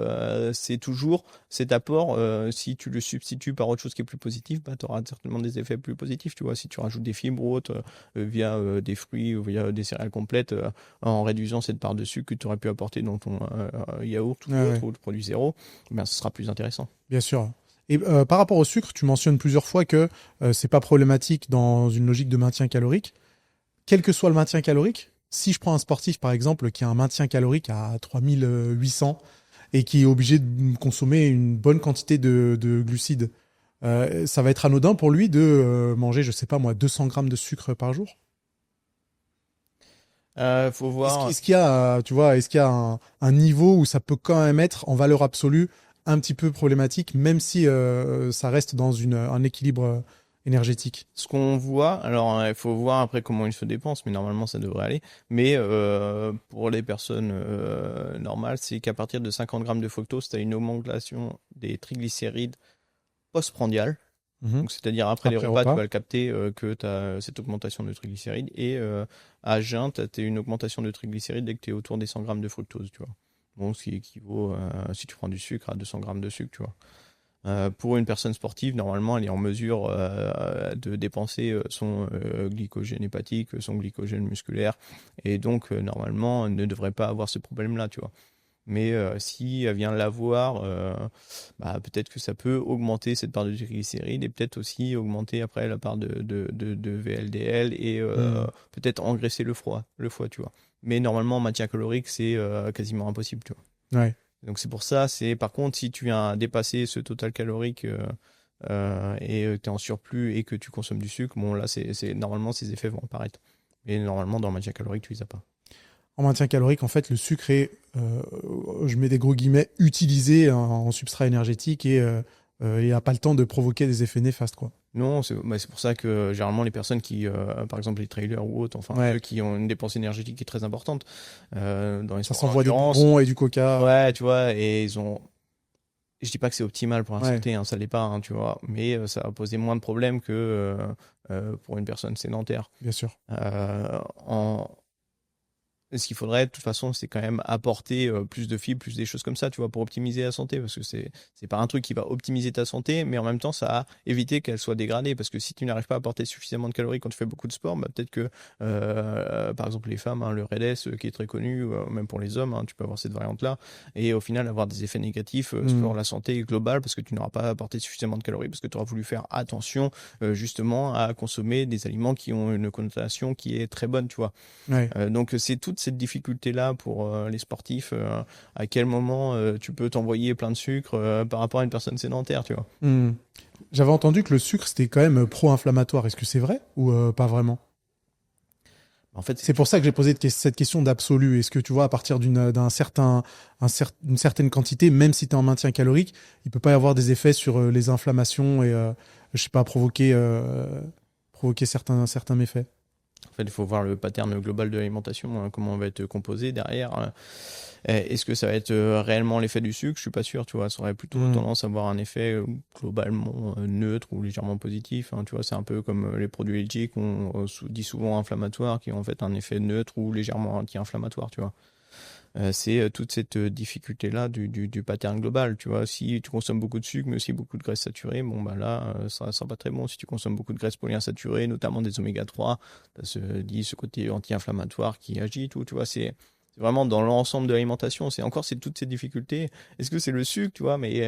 c'est toujours cet apport, si tu le substitues par autre chose qui est plus positif, bah, tu auras certainement des effets plus positifs, tu vois, si tu rajoutes des fibres ou autres via des fruits ou via des céréales complètes, en réduisant cette part de sucre que tu aurais pu apporter dans ton yaourt ou autre, ou le produit zéro, ben, ce sera plus intéressant. Bien sûr. Et par rapport au sucre, tu mentionnes plusieurs fois que c'est pas problématique dans une logique de maintien calorique. Quel que soit le maintien calorique, si je prends un sportif, par exemple, qui a un maintien calorique à 3800 et qui est obligé de consommer une bonne quantité de glucides, ça va être anodin pour lui de manger, je sais pas moi, 200 grammes de sucre par jour? Faut voir. Est-ce qu'il y a, tu vois, est-ce qu'il y a un niveau où ça peut quand même être en valeur absolue un petit peu problématique, même si ça reste dans un équilibre énergétique? Ce qu'on voit, alors il faut voir après comment il se dépense, mais normalement ça devrait aller. Mais pour les personnes normales, c'est qu'à partir de 50 grammes de fructose, tu as une augmentation des triglycérides postprandiales. Donc, c'est-à-dire après les repas, tu vas le capter que tu as cette augmentation de triglycérides. Et à jeun, tu as une augmentation de triglycérides dès que tu es autour des 100 grammes de fructose, tu vois. Bon, ce qui équivaut, si tu prends du sucre, à 200 grammes de sucre, tu vois. Pour une personne sportive, normalement, elle est en mesure de dépenser son glycogène hépatique, son glycogène musculaire, et donc normalement, elle ne devrait pas avoir ce problème-là, tu vois. Mais si elle vient l'avoir, bah, peut-être que ça peut augmenter cette part de triglycérides et peut-être aussi augmenter après la part de VLDL et peut-être engraisser le foie, tu vois. Mais normalement, en maintien calorique, c'est quasiment impossible, tu vois. Ouais. Donc c'est pour ça, par contre, si tu viens dépasser ce total calorique et que tu es en surplus et que tu consommes du sucre, bon là, normalement, ces effets vont apparaître. Mais normalement, dans le maintien calorique, tu les as pas. En maintien calorique, en fait, le sucre est, je mets des gros guillemets, utilisé en substrat énergétique et il n'a pas le temps de provoquer des effets néfastes, quoi. Non, c'est pour ça que généralement les personnes qui, par exemple les trailers ou autres, enfin ceux qui ont une dépense énergétique qui est très importante, dans les ça s'envoie des bonbons et du coca. Ouais, tu vois, et ils ont. Je dis pas que c'est optimal pour la santé, hein, ça l'est pas, hein, tu vois, mais ça va poser moins de problèmes que pour une personne sédentaire. Bien sûr. Ce qu'il faudrait, de toute façon, c'est quand même apporter plus de fibres, plus des choses comme ça, tu vois, pour optimiser la santé, parce que c'est pas un truc qui va optimiser ta santé, mais en même temps, ça va éviter qu'elle soit dégradée, parce que si tu n'arrives pas à apporter suffisamment de calories quand tu fais beaucoup de sport, bah, peut-être que, par exemple, les femmes, hein, le RED-S, qui est très connu, même pour les hommes, hein, tu peux avoir cette variante-là, et au final avoir des effets négatifs sur la santé globale, parce que tu n'auras pas apporté suffisamment de calories, parce que tu auras voulu faire attention, justement, à consommer des aliments qui ont une connotation qui est très bonne, tu vois. Ouais. Donc c'est toute cette difficulté-là pour les sportifs, à quel moment tu peux t'envoyer plein de sucre par rapport à une personne sédentaire, tu vois. J'avais entendu que le sucre, c'était quand même pro-inflammatoire. Est-ce que c'est vrai ou pas vraiment? En fait, c'est pour ça que j'ai posé cette question d'absolu. Est-ce que tu vois, à partir d'une certaine quantité, même si tu es en maintien calorique, il peut pas y avoir des effets sur les inflammations et, je sais pas, provoquer certains méfaits? En fait, il faut voir le pattern global de l'alimentation, comment on va être composé derrière. Est-ce que ça va être réellement l'effet du sucre? Je suis pas sûr, tu vois. Ça aurait plutôt tendance à avoir un effet globalement neutre ou légèrement positif. Hein, tu vois, c'est un peu comme les produits laitiers qu'on dit souvent inflammatoires, qui ont en fait un effet neutre ou légèrement anti-inflammatoire, tu vois. C'est toute cette difficulté-là du pattern global, tu vois. Si tu consommes beaucoup de sucre, mais aussi beaucoup de graisses saturées, bon, bah là, ça sera pas très bon. Si tu consommes beaucoup de graisses polyinsaturées, notamment des oméga 3, t'as ce côté anti-inflammatoire qui agit, tout, tu vois. C'est vraiment dans l'ensemble de l'alimentation. C'est toutes ces difficultés. Est-ce que c'est le sucre, tu vois, mais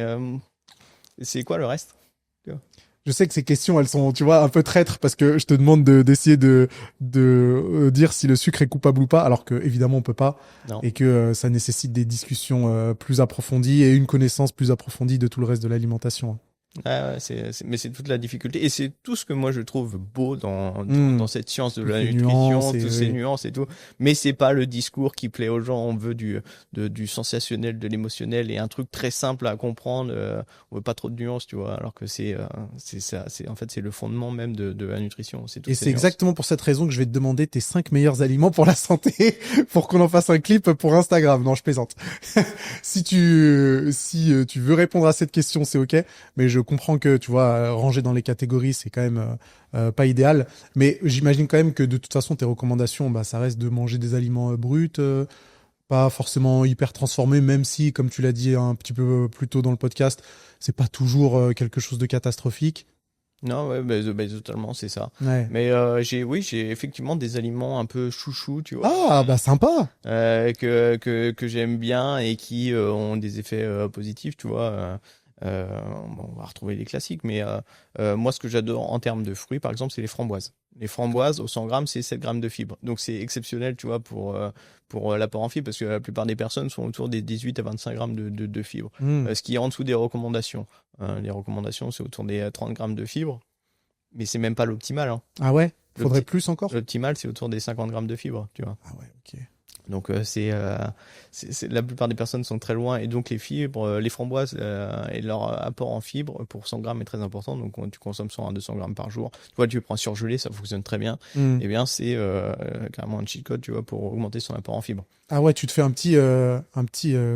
c'est quoi le reste, tu vois? Je sais que ces questions, elles sont, tu vois, un peu traîtres parce que je te demande d'essayer de dire si le sucre est coupable ou pas, alors que évidemment on peut pas, Non. et que ça nécessite des discussions plus approfondies et une connaissance plus approfondie de tout le reste de l'alimentation. Ouais, mais c'est toute la difficulté et c'est tout ce que moi je trouve beau dans cette science de Toutes la les nutrition, nuances tous ces nuances et tout. Mais c'est pas le discours qui plaît aux gens. On veut du sensationnel, de l'émotionnel et un truc très simple à comprendre. On veut pas trop de nuances, tu vois. Alors que c'est ça, en fait c'est le fondement même de la nutrition. C'est toutes Et ces c'est nuances. exactement pour cette raison que je vais te demander tes 5 meilleurs aliments pour la santé, pour qu'on en fasse un clip pour Instagram. Non, je plaisante. Si tu veux répondre à cette question, c'est ok. Mais je comprends que, tu vois, ranger dans les catégories, c'est quand même pas idéal. Mais j'imagine quand même que de toute façon, tes recommandations, bah, ça reste de manger des aliments bruts, pas forcément hyper transformés, même si, comme tu l'as dit un petit peu plus tôt dans le podcast, c'est pas toujours quelque chose de catastrophique. Non, ouais, totalement, c'est ça. Ouais. Mais j'ai effectivement des aliments un peu chouchou, tu vois. Ah, bah sympa. Que j'aime bien et qui ont des effets positifs, tu vois. Bon, on va retrouver les classiques, mais moi, ce que j'adore en termes de fruits, par exemple, c'est les framboises. Les framboises, au 100 grammes, c'est 7 grammes de fibres. Donc, c'est exceptionnel, tu vois, pour l'apport en fibres, parce que la plupart des personnes sont autour des 18 à 25 grammes de fibres, ce qui est en dessous des recommandations. Les recommandations, c'est autour des 30 grammes de fibres, mais c'est même pas l'optimal. Hein. Ah ouais? Faudrait plus encore? L'optimal, c'est autour des 50 grammes de fibres, tu vois. Ah ouais, ok. Donc la plupart des personnes sont très loin et donc les fibres, les framboises et leur apport en fibres pour 100 grammes est très important. Donc tu consommes 100 à 200 grammes par jour. Tu vois, tu prends surgelé, ça fonctionne très bien. Eh bien, c'est carrément un cheat code, tu vois, pour augmenter son apport en fibres. Ah ouais, tu te fais un petit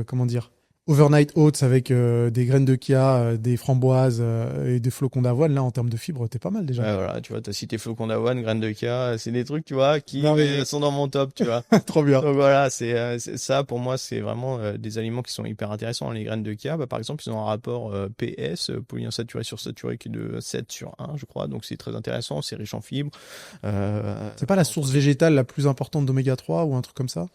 comment dire, overnight oats avec des graines de chia, des framboises et des flocons d'avoine. Là, en termes de fibres, t'es pas mal déjà. Ouais, voilà, tu vois, t'as cité flocons d'avoine, graines de chia, c'est des trucs, tu vois, qui Non, mais- sont dans mon top, tu vois. Trop bien. Donc voilà, c'est ça pour moi, c'est vraiment des aliments qui sont hyper intéressants. Les graines de chia, bah, par exemple, ils ont un rapport PS, polyinsaturé sursaturé, qui est de 7 sur 1, je crois. Donc c'est très intéressant, c'est riche en fibres. C'est pas la source végétale la plus importante d'oméga 3 ou un truc comme ça?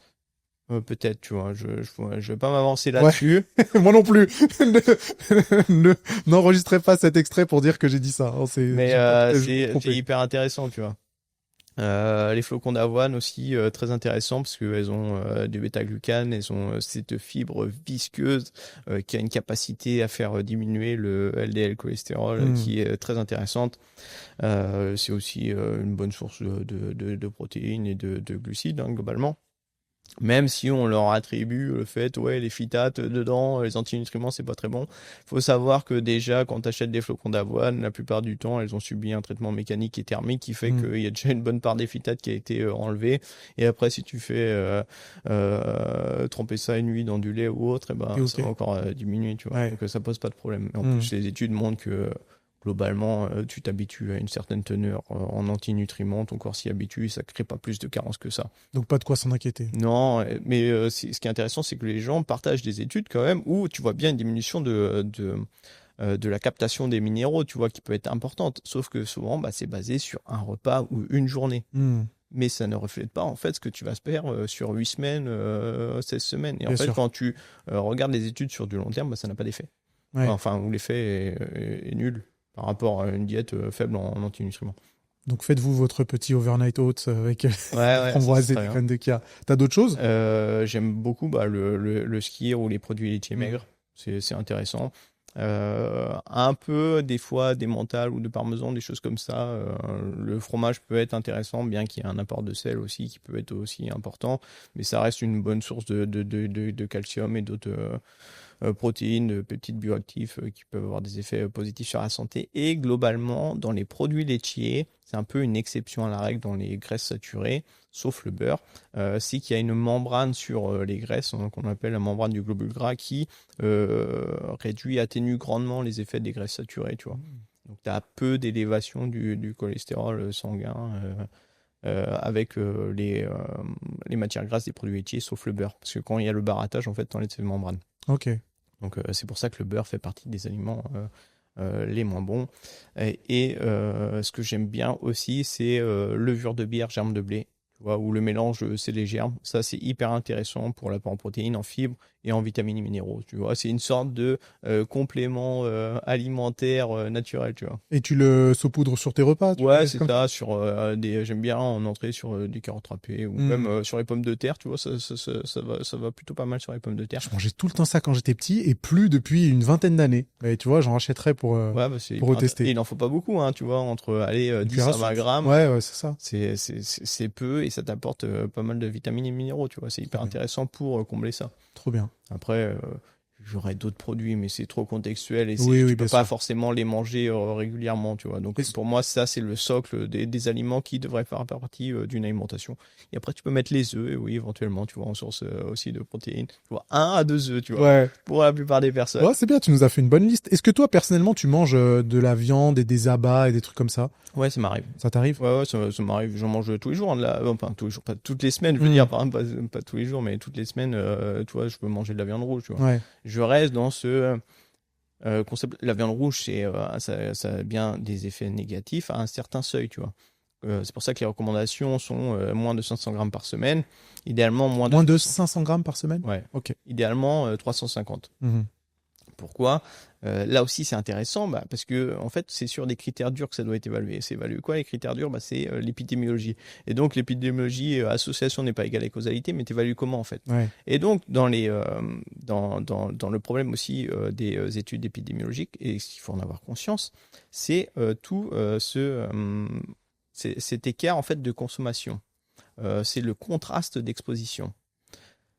Peut-être, tu vois, je vais pas m'avancer là-dessus. Moi non plus. N'enregistrez pas cet extrait pour dire que j'ai dit ça. Hein, Mais j'ai c'est hyper intéressant, tu vois. Les flocons d'avoine aussi très intéressants parce qu'elles ont du bêta-glucane, elles ont cette fibre visqueuse qui a une capacité à faire diminuer le LDL cholestérol qui est très intéressante. C'est aussi une bonne source de protéines et de glucides hein, globalement. Même si on leur attribue le fait, ouais, les phytates dedans, les antinutriments, c'est pas très bon. Faut savoir que déjà, quand tu achètes des flocons d'avoine, la plupart du temps, elles ont subi un traitement mécanique et thermique qui fait qu'il y a déjà une bonne part des phytates qui a été enlevée. Et après, si tu fais tremper ça une nuit dans du lait ou autre, ça va encore diminuer, tu vois. Ouais. Donc ça pose pas de problème. En plus, les études montrent que globalement, tu t'habitues à une certaine teneur en antinutriments, ton corps s'y habitue et ça crée pas plus de carences que ça. Donc pas de quoi s'en inquiéter. Non, mais ce qui est intéressant, c'est que les gens partagent des études quand même où tu vois bien une diminution de la captation des minéraux, tu vois, qui peut être importante. Sauf que souvent, c'est basé sur un repas ou une journée. Mais ça ne reflète pas en fait ce que tu vas se faire sur 8 semaines, 16 semaines. Et en fait, quand tu regardes les études sur du long terme, ça n'a pas d'effet. Ouais. Enfin, où l'effet est nul par rapport à une diète faible en antinutriments. Donc faites-vous votre petit overnight oats avec framboises et des graines de chia. T'as d'autres choses? J'aime beaucoup le skyr ou les produits laitiers maigres. C'est intéressant. Un peu des fois des mentales ou de parmesan, des choses comme ça. Le fromage peut être intéressant, bien qu'il y ait un apport de sel aussi qui peut être aussi important, mais ça reste une bonne source de calcium et d'autres protéines, de peptides bioactifs qui peuvent avoir des effets positifs sur la santé. Et globalement, dans les produits laitiers, c'est un peu une exception à la règle dans les graisses saturées, sauf le beurre, c'est qu'il y a une membrane sur les graisses, qu'on appelle la membrane du globule gras, qui réduit, atténue grandement les effets des graisses saturées, tu vois. Donc tu as peu d'élévation du cholestérol sanguin avec les matières grasses des produits laitiers, sauf le beurre. Parce que quand il y a le barattage, en fait, tu enlèves ces membranes. Ok. Donc c'est pour ça que le beurre fait partie des aliments les moins bons. Et ce que j'aime bien aussi, c'est levure de bière, germe de blé. Tu vois, où le mélange, c'est les germes. Ça, c'est hyper intéressant pour l'apport en protéines, en fibres et en vitamines et minéraux. Tu vois, c'est une sorte de complément alimentaire naturel, tu vois. Et tu le saupoudres sur tes repas? Ouais, c'est ça. Sur j'aime bien en entrée sur des carottes râpées ou même sur les pommes de terre. Tu vois, ça va plutôt pas mal sur les pommes de terre. Je mangeais tout le temps ça quand j'étais petit et plus depuis une vingtaine d'années. Et tu vois, j'en rachèterais pour retester. Et il n'en faut pas beaucoup, hein, tu vois, entre 10 à 20 grammes. Ouais, c'est ça. C'est peu et ça t'apporte pas mal de vitamines et minéraux, tu vois. C'est hyper intéressant pour combler ça. Trop bien. Après, j'aurais d'autres produits, mais c'est trop contextuel et tu peux pas forcément les manger régulièrement, tu vois. Donc pour moi, ça c'est le socle des aliments qui devraient faire partie d'une alimentation. Et après, tu peux mettre les œufs, et oui, éventuellement, tu vois, en source aussi de protéines. Tu vois, 1 à 2 œufs, tu vois, pour la plupart des personnes. Ouais, c'est bien, tu nous as fait une bonne liste. Est-ce que toi, personnellement, tu manges de la viande et des abats et des trucs comme ça? Ouais, ça m'arrive. Ça t'arrive? Ouais, ça m'arrive. J'en mange tous les jours. Enfin, tous les jours, pas toutes les semaines, je veux dire, par exemple, pas tous les jours, mais toutes les semaines, tu vois, je peux manger de la viande rouge, tu vois. Ouais. Je reste dans ce concept. La viande rouge, ça a bien des effets négatifs à un certain seuil, tu vois. C'est pour ça que les recommandations sont moins de 500 grammes par semaine. Idéalement, moins de 500 grammes par semaine? Ouais. Ok. Idéalement, 350. Pourquoi? Là aussi, c'est intéressant, parce que en fait, c'est sur des critères durs que ça doit être évalué. C'est évalué quoi, les critères durs? C'est l'épidémiologie. Et donc, l'épidémiologie, association n'est pas égale à causalité, mais t'évalues comment, en fait. Ouais. Et donc, dans le problème aussi des études épidémiologiques, et ce qu'il faut en avoir conscience, c'est cet écart, en fait, de consommation. C'est le contraste d'exposition.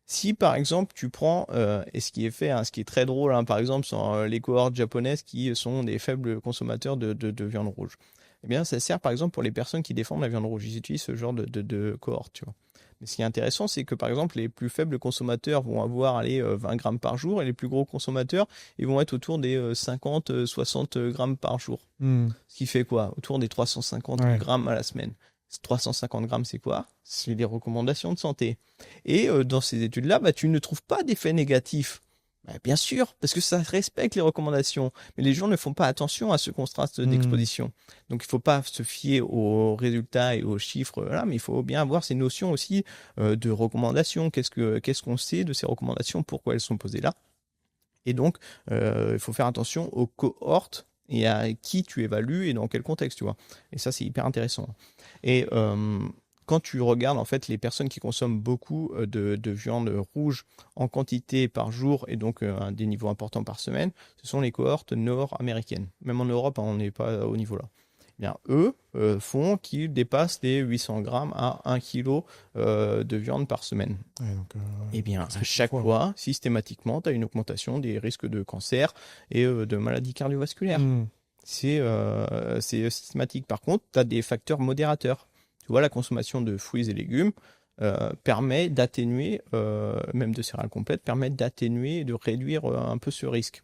Si par exemple tu prends, et ce qui est fait, ce qui est très drôle, par exemple sur les cohortes japonaises qui sont des faibles consommateurs de viande rouge, eh bien ça sert par exemple pour les personnes qui défendent la viande rouge. Ils utilisent ce genre de cohorte, tu vois. Mais ce qui est intéressant, c'est que par exemple les plus faibles consommateurs vont avoir 20 grammes par jour et les plus gros consommateurs, ils vont être autour des 50-60 grammes par jour. Ce qui fait quoi? Autour des 350 grammes à la semaine. 350 grammes, c'est quoi? C'est les recommandations de santé. Et dans ces études-là, tu ne trouves pas d'effets négatifs. Bien sûr, parce que ça respecte les recommandations. Mais les gens ne font pas attention à ce contraste d'exposition. Donc il ne faut pas se fier aux résultats et aux chiffres, là, mais il faut bien avoir ces notions aussi de recommandations. Qu'est-ce qu'on sait de ces recommandations? Pourquoi elles sont posées là? Et donc, il faut faire attention aux cohortes et à qui tu évalues et dans quel contexte, tu vois. Et ça, c'est hyper intéressant. Et quand tu regardes en fait les personnes qui consomment beaucoup de viande rouge en quantité par jour et donc à des niveaux importants par semaine, ce sont les cohortes nord-américaines. Même en Europe, on n'est pas au niveau là. Eh bien, eux font qu'ils dépassent les 800 grammes à 1 kg de viande par semaine. Ouais, donc, et bien, à chaque fois, systématiquement, tu as une augmentation des risques de cancer et de maladies cardiovasculaires. C'est systématique. Par contre, tu as des facteurs modérateurs. Tu vois, la consommation de fruits et légumes permet d'atténuer, même de céréales complètes, permet d'atténuer et de réduire un peu ce risque.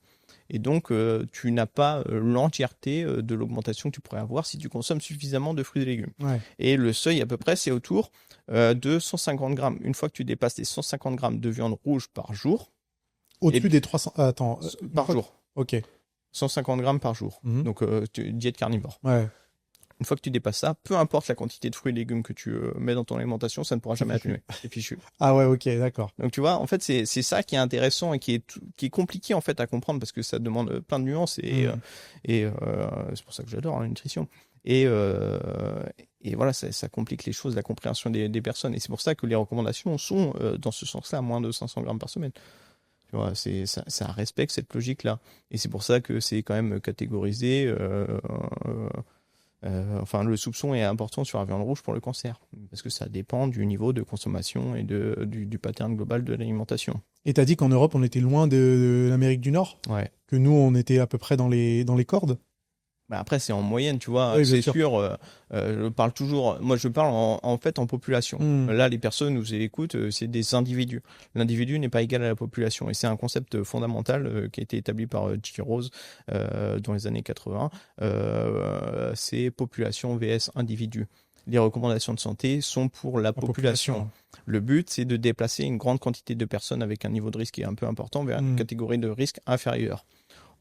Et donc, tu n'as pas l'entièreté de l'augmentation que tu pourrais avoir si tu consommes suffisamment de fruits et légumes. Ouais. Et le seuil, à peu près, c'est autour de 150 grammes. Une fois que tu dépasses les 150 grammes de viande rouge par jour. Au-dessus des 300... attends. Par jour. Ok. 150 grammes par jour. Donc, diète carnivore. Ouais. Une fois que tu dépasses ça, peu importe la quantité de fruits et légumes que tu mets dans ton alimentation, ça ne pourra jamais atténuer. C'est fichu. Ah ouais, ok, d'accord. Donc tu vois, en fait, c'est ça qui est intéressant et qui est compliqué en fait à comprendre parce que ça demande plein de nuances et c'est pour ça que j'adore la nutrition. Et voilà, ça complique les choses, la compréhension des personnes. Et c'est pour ça que les recommandations sont dans ce sens-là, moins de 500 grammes par semaine. Tu vois, ça respecte cette logique-là. Et c'est pour ça que c'est quand même catégorisé. Enfin, le soupçon est important sur la viande rouge pour le cancer, parce que ça dépend du niveau de consommation et du pattern global de l'alimentation. Et t'as dit qu'en Europe, on était loin de l'Amérique du Nord? Ouais. Que nous, on était à peu près dans les cordes? Après, c'est en moyenne, tu vois. Oui, c'est sûr. Je parle toujours. Moi, je parle en fait en population. Là, les personnes nous écoutent, c'est des individus. L'individu n'est pas égal à la population, et c'est un concept fondamental qui a été établi par J. Rose dans les années 80. C'est population vs individu. Les recommandations de santé sont pour la population. Le but, c'est de déplacer une grande quantité de personnes avec un niveau de risque qui est un peu important vers une catégorie de risque inférieure.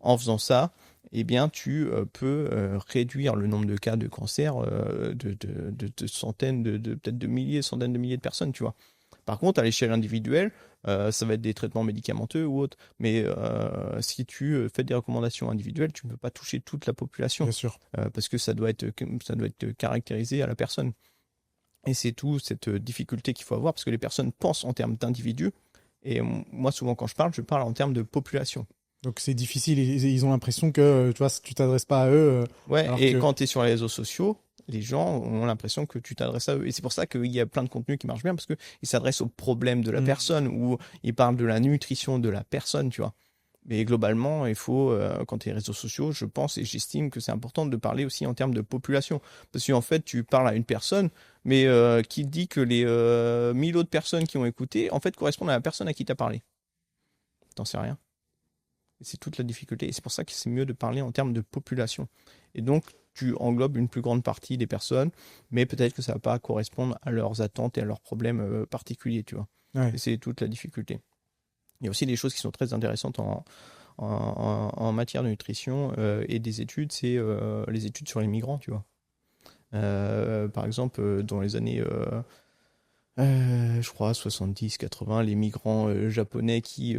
En faisant ça, eh bien, tu peux réduire le nombre de cas de cancer de centaines, peut-être de milliers, centaines de milliers de personnes, tu vois. Par contre, à l'échelle individuelle, ça va être des traitements médicamenteux ou autres. Mais si tu fais des recommandations individuelles, tu ne peux pas toucher toute la population. Bien sûr. Parce que ça doit être caractérisé à la personne. Et c'est tout cette difficulté qu'il faut avoir, parce que les personnes pensent en termes d'individus. Et moi, souvent, quand je parle en termes de population. Donc c'est difficile, ils ont l'impression que tu vois, tu t'adresses pas à eux. Ouais, et quand tu es sur les réseaux sociaux, les gens ont l'impression que tu t'adresses à eux. Et c'est pour ça qu'il y a plein de contenus qui marchent bien, parce qu'ils s'adressent aux problèmes de la personne, ou ils parlent de la nutrition de la personne, tu vois. Mais globalement, il faut, quand tu es réseaux sociaux, je pense et j'estime que c'est important de parler aussi en termes de population. Parce qu'en fait, tu parles à une personne, mais qui dit que les 1000 autres personnes qui ont écouté, en fait, correspondent à la personne à qui tu as parlé. T'en sais rien. Et c'est toute la difficulté. Et c'est pour ça que c'est mieux de parler en termes de population. Et donc, tu englobes une plus grande partie des personnes, mais peut-être que ça ne va pas correspondre à leurs attentes et à leurs problèmes particuliers, tu vois. Ouais. Et c'est toute la difficulté. Il y a aussi des choses qui sont très intéressantes en matière de nutrition et des études, c'est les études sur les migrants, tu vois. Par exemple, dans les années... je crois 70-80, les migrants japonais qui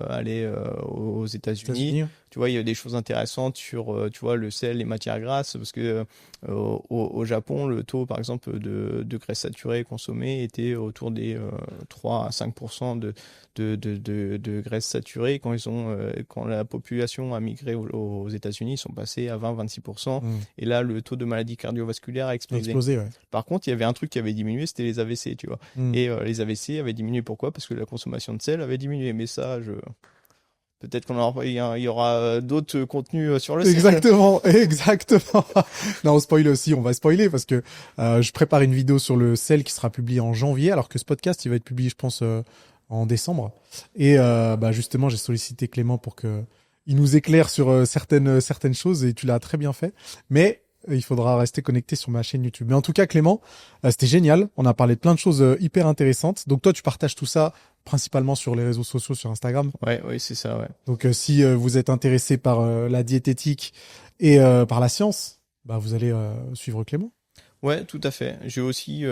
allaient aux États-Unis. Tu vois, il y a des choses intéressantes sur tu vois, le sel, les matières grasses, parce que au Japon, le taux, par exemple, de graisse saturée consommée était autour des 3 à 5% de graisse saturée. Quand la population a migré aux États-Unis, ils sont passés à 20-26%. Et là, le taux de maladie cardiovasculaire a explosé. Ouais. Par contre, il y avait un truc qui avait diminué, c'était les AVC, tu vois. Et les AVC avaient diminué. Pourquoi ? Parce que la consommation de sel avait diminué. Mais ça, peut-être il y aura d'autres contenus sur le sel. Exactement. Non, on va spoiler parce que je prépare une vidéo sur le sel qui sera publiée en janvier, alors que ce podcast, il va être publié, je pense, en décembre. Et justement, j'ai sollicité Clément pour que il nous éclaire sur certaines choses, et tu l'as très bien fait. Mais il faudra rester connecté sur ma chaîne YouTube. Mais en tout cas, Clément, c'était génial. On a parlé de plein de choses hyper intéressantes. Donc toi, tu partages tout ça principalement sur les réseaux sociaux, sur Instagram. Oui, c'est ça, ouais. Donc si vous êtes intéressé par la diététique et par la science, vous allez suivre Clément. Ouais, tout à fait. J'ai aussi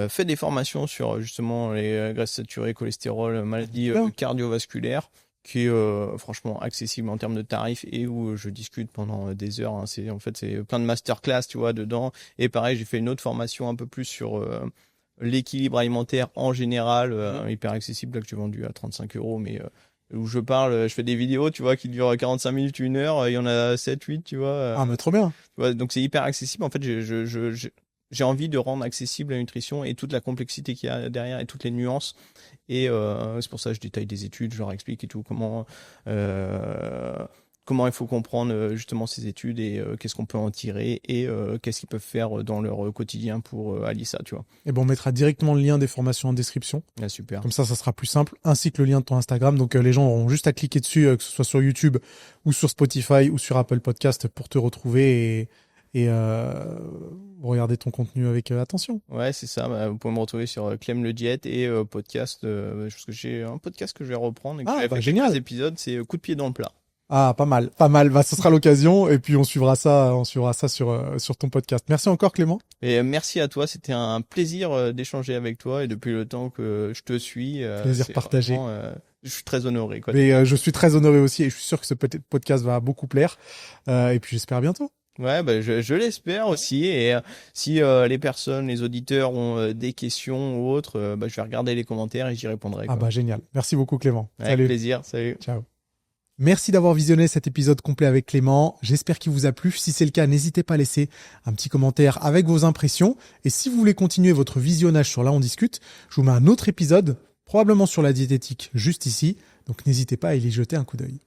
fait des formations sur justement les graisses saturées, cholestérol, maladies cardiovasculaires, qui est franchement accessible en termes de tarifs, et où je discute pendant des heures. Hein. C'est plein de masterclass, tu vois, dedans. Et pareil, j'ai fait une autre formation un peu plus sur l'équilibre alimentaire en général, hyper accessible, là, que j'ai vendu à 35 €, mais où je fais des vidéos, tu vois, qui durent 45 minutes, 1 heure, il y en a 7, 8, tu vois. Ah, mais trop bien. Tu vois, donc c'est hyper accessible. En fait, j'ai envie de rendre accessible la nutrition et toute la complexité qu'il y a derrière et toutes les nuances. Et c'est pour ça que je détaille des études, je leur explique et tout, comment il faut comprendre justement ces études, et qu'est-ce qu'on peut en tirer, et qu'est-ce qu'ils peuvent faire dans leur quotidien pour allier ça, tu vois. Et on mettra directement le lien des formations en description. Ah, super. Comme ça sera plus simple, ainsi que le lien de ton Instagram. Donc les gens auront juste à cliquer dessus, que ce soit sur YouTube ou sur Spotify ou sur Apple Podcast, pour te retrouver et regarder ton contenu avec attention. Ouais, c'est ça. Vous pouvez me retrouver sur Clem le Diète et podcast, parce que j'ai un podcast que je vais reprendre et que j'ai fait génial. quelques épisodes, c'est Coup de pied dans le plat. Ah, pas mal. Ce sera l'occasion, et puis on suivra ça sur ton podcast. Merci encore, Clément. Et merci à toi, c'était un plaisir d'échanger avec toi, et depuis le temps que je te suis. Plaisir partagé. Vraiment, je suis très honoré, quoi. Mais je suis très honoré aussi, et je suis sûr que ce podcast va beaucoup plaire. Et puis j'espère à bientôt. Ouais, je l'espère aussi. Et si les personnes, les auditeurs ont des questions ou autres, je vais regarder les commentaires et j'y répondrai, quoi. Ah génial. Merci beaucoup, Clément. Avec Salut. plaisir. Salut. Ciao. Merci d'avoir visionné cet épisode complet avec Clément. J'espère qu'il vous a plu. Si c'est le cas, n'hésitez pas à laisser un petit commentaire avec vos impressions. Et si vous voulez continuer votre visionnage sur Là on discute, je vous mets un autre épisode, probablement sur la diététique, juste ici. Donc n'hésitez pas à y jeter un coup d'œil.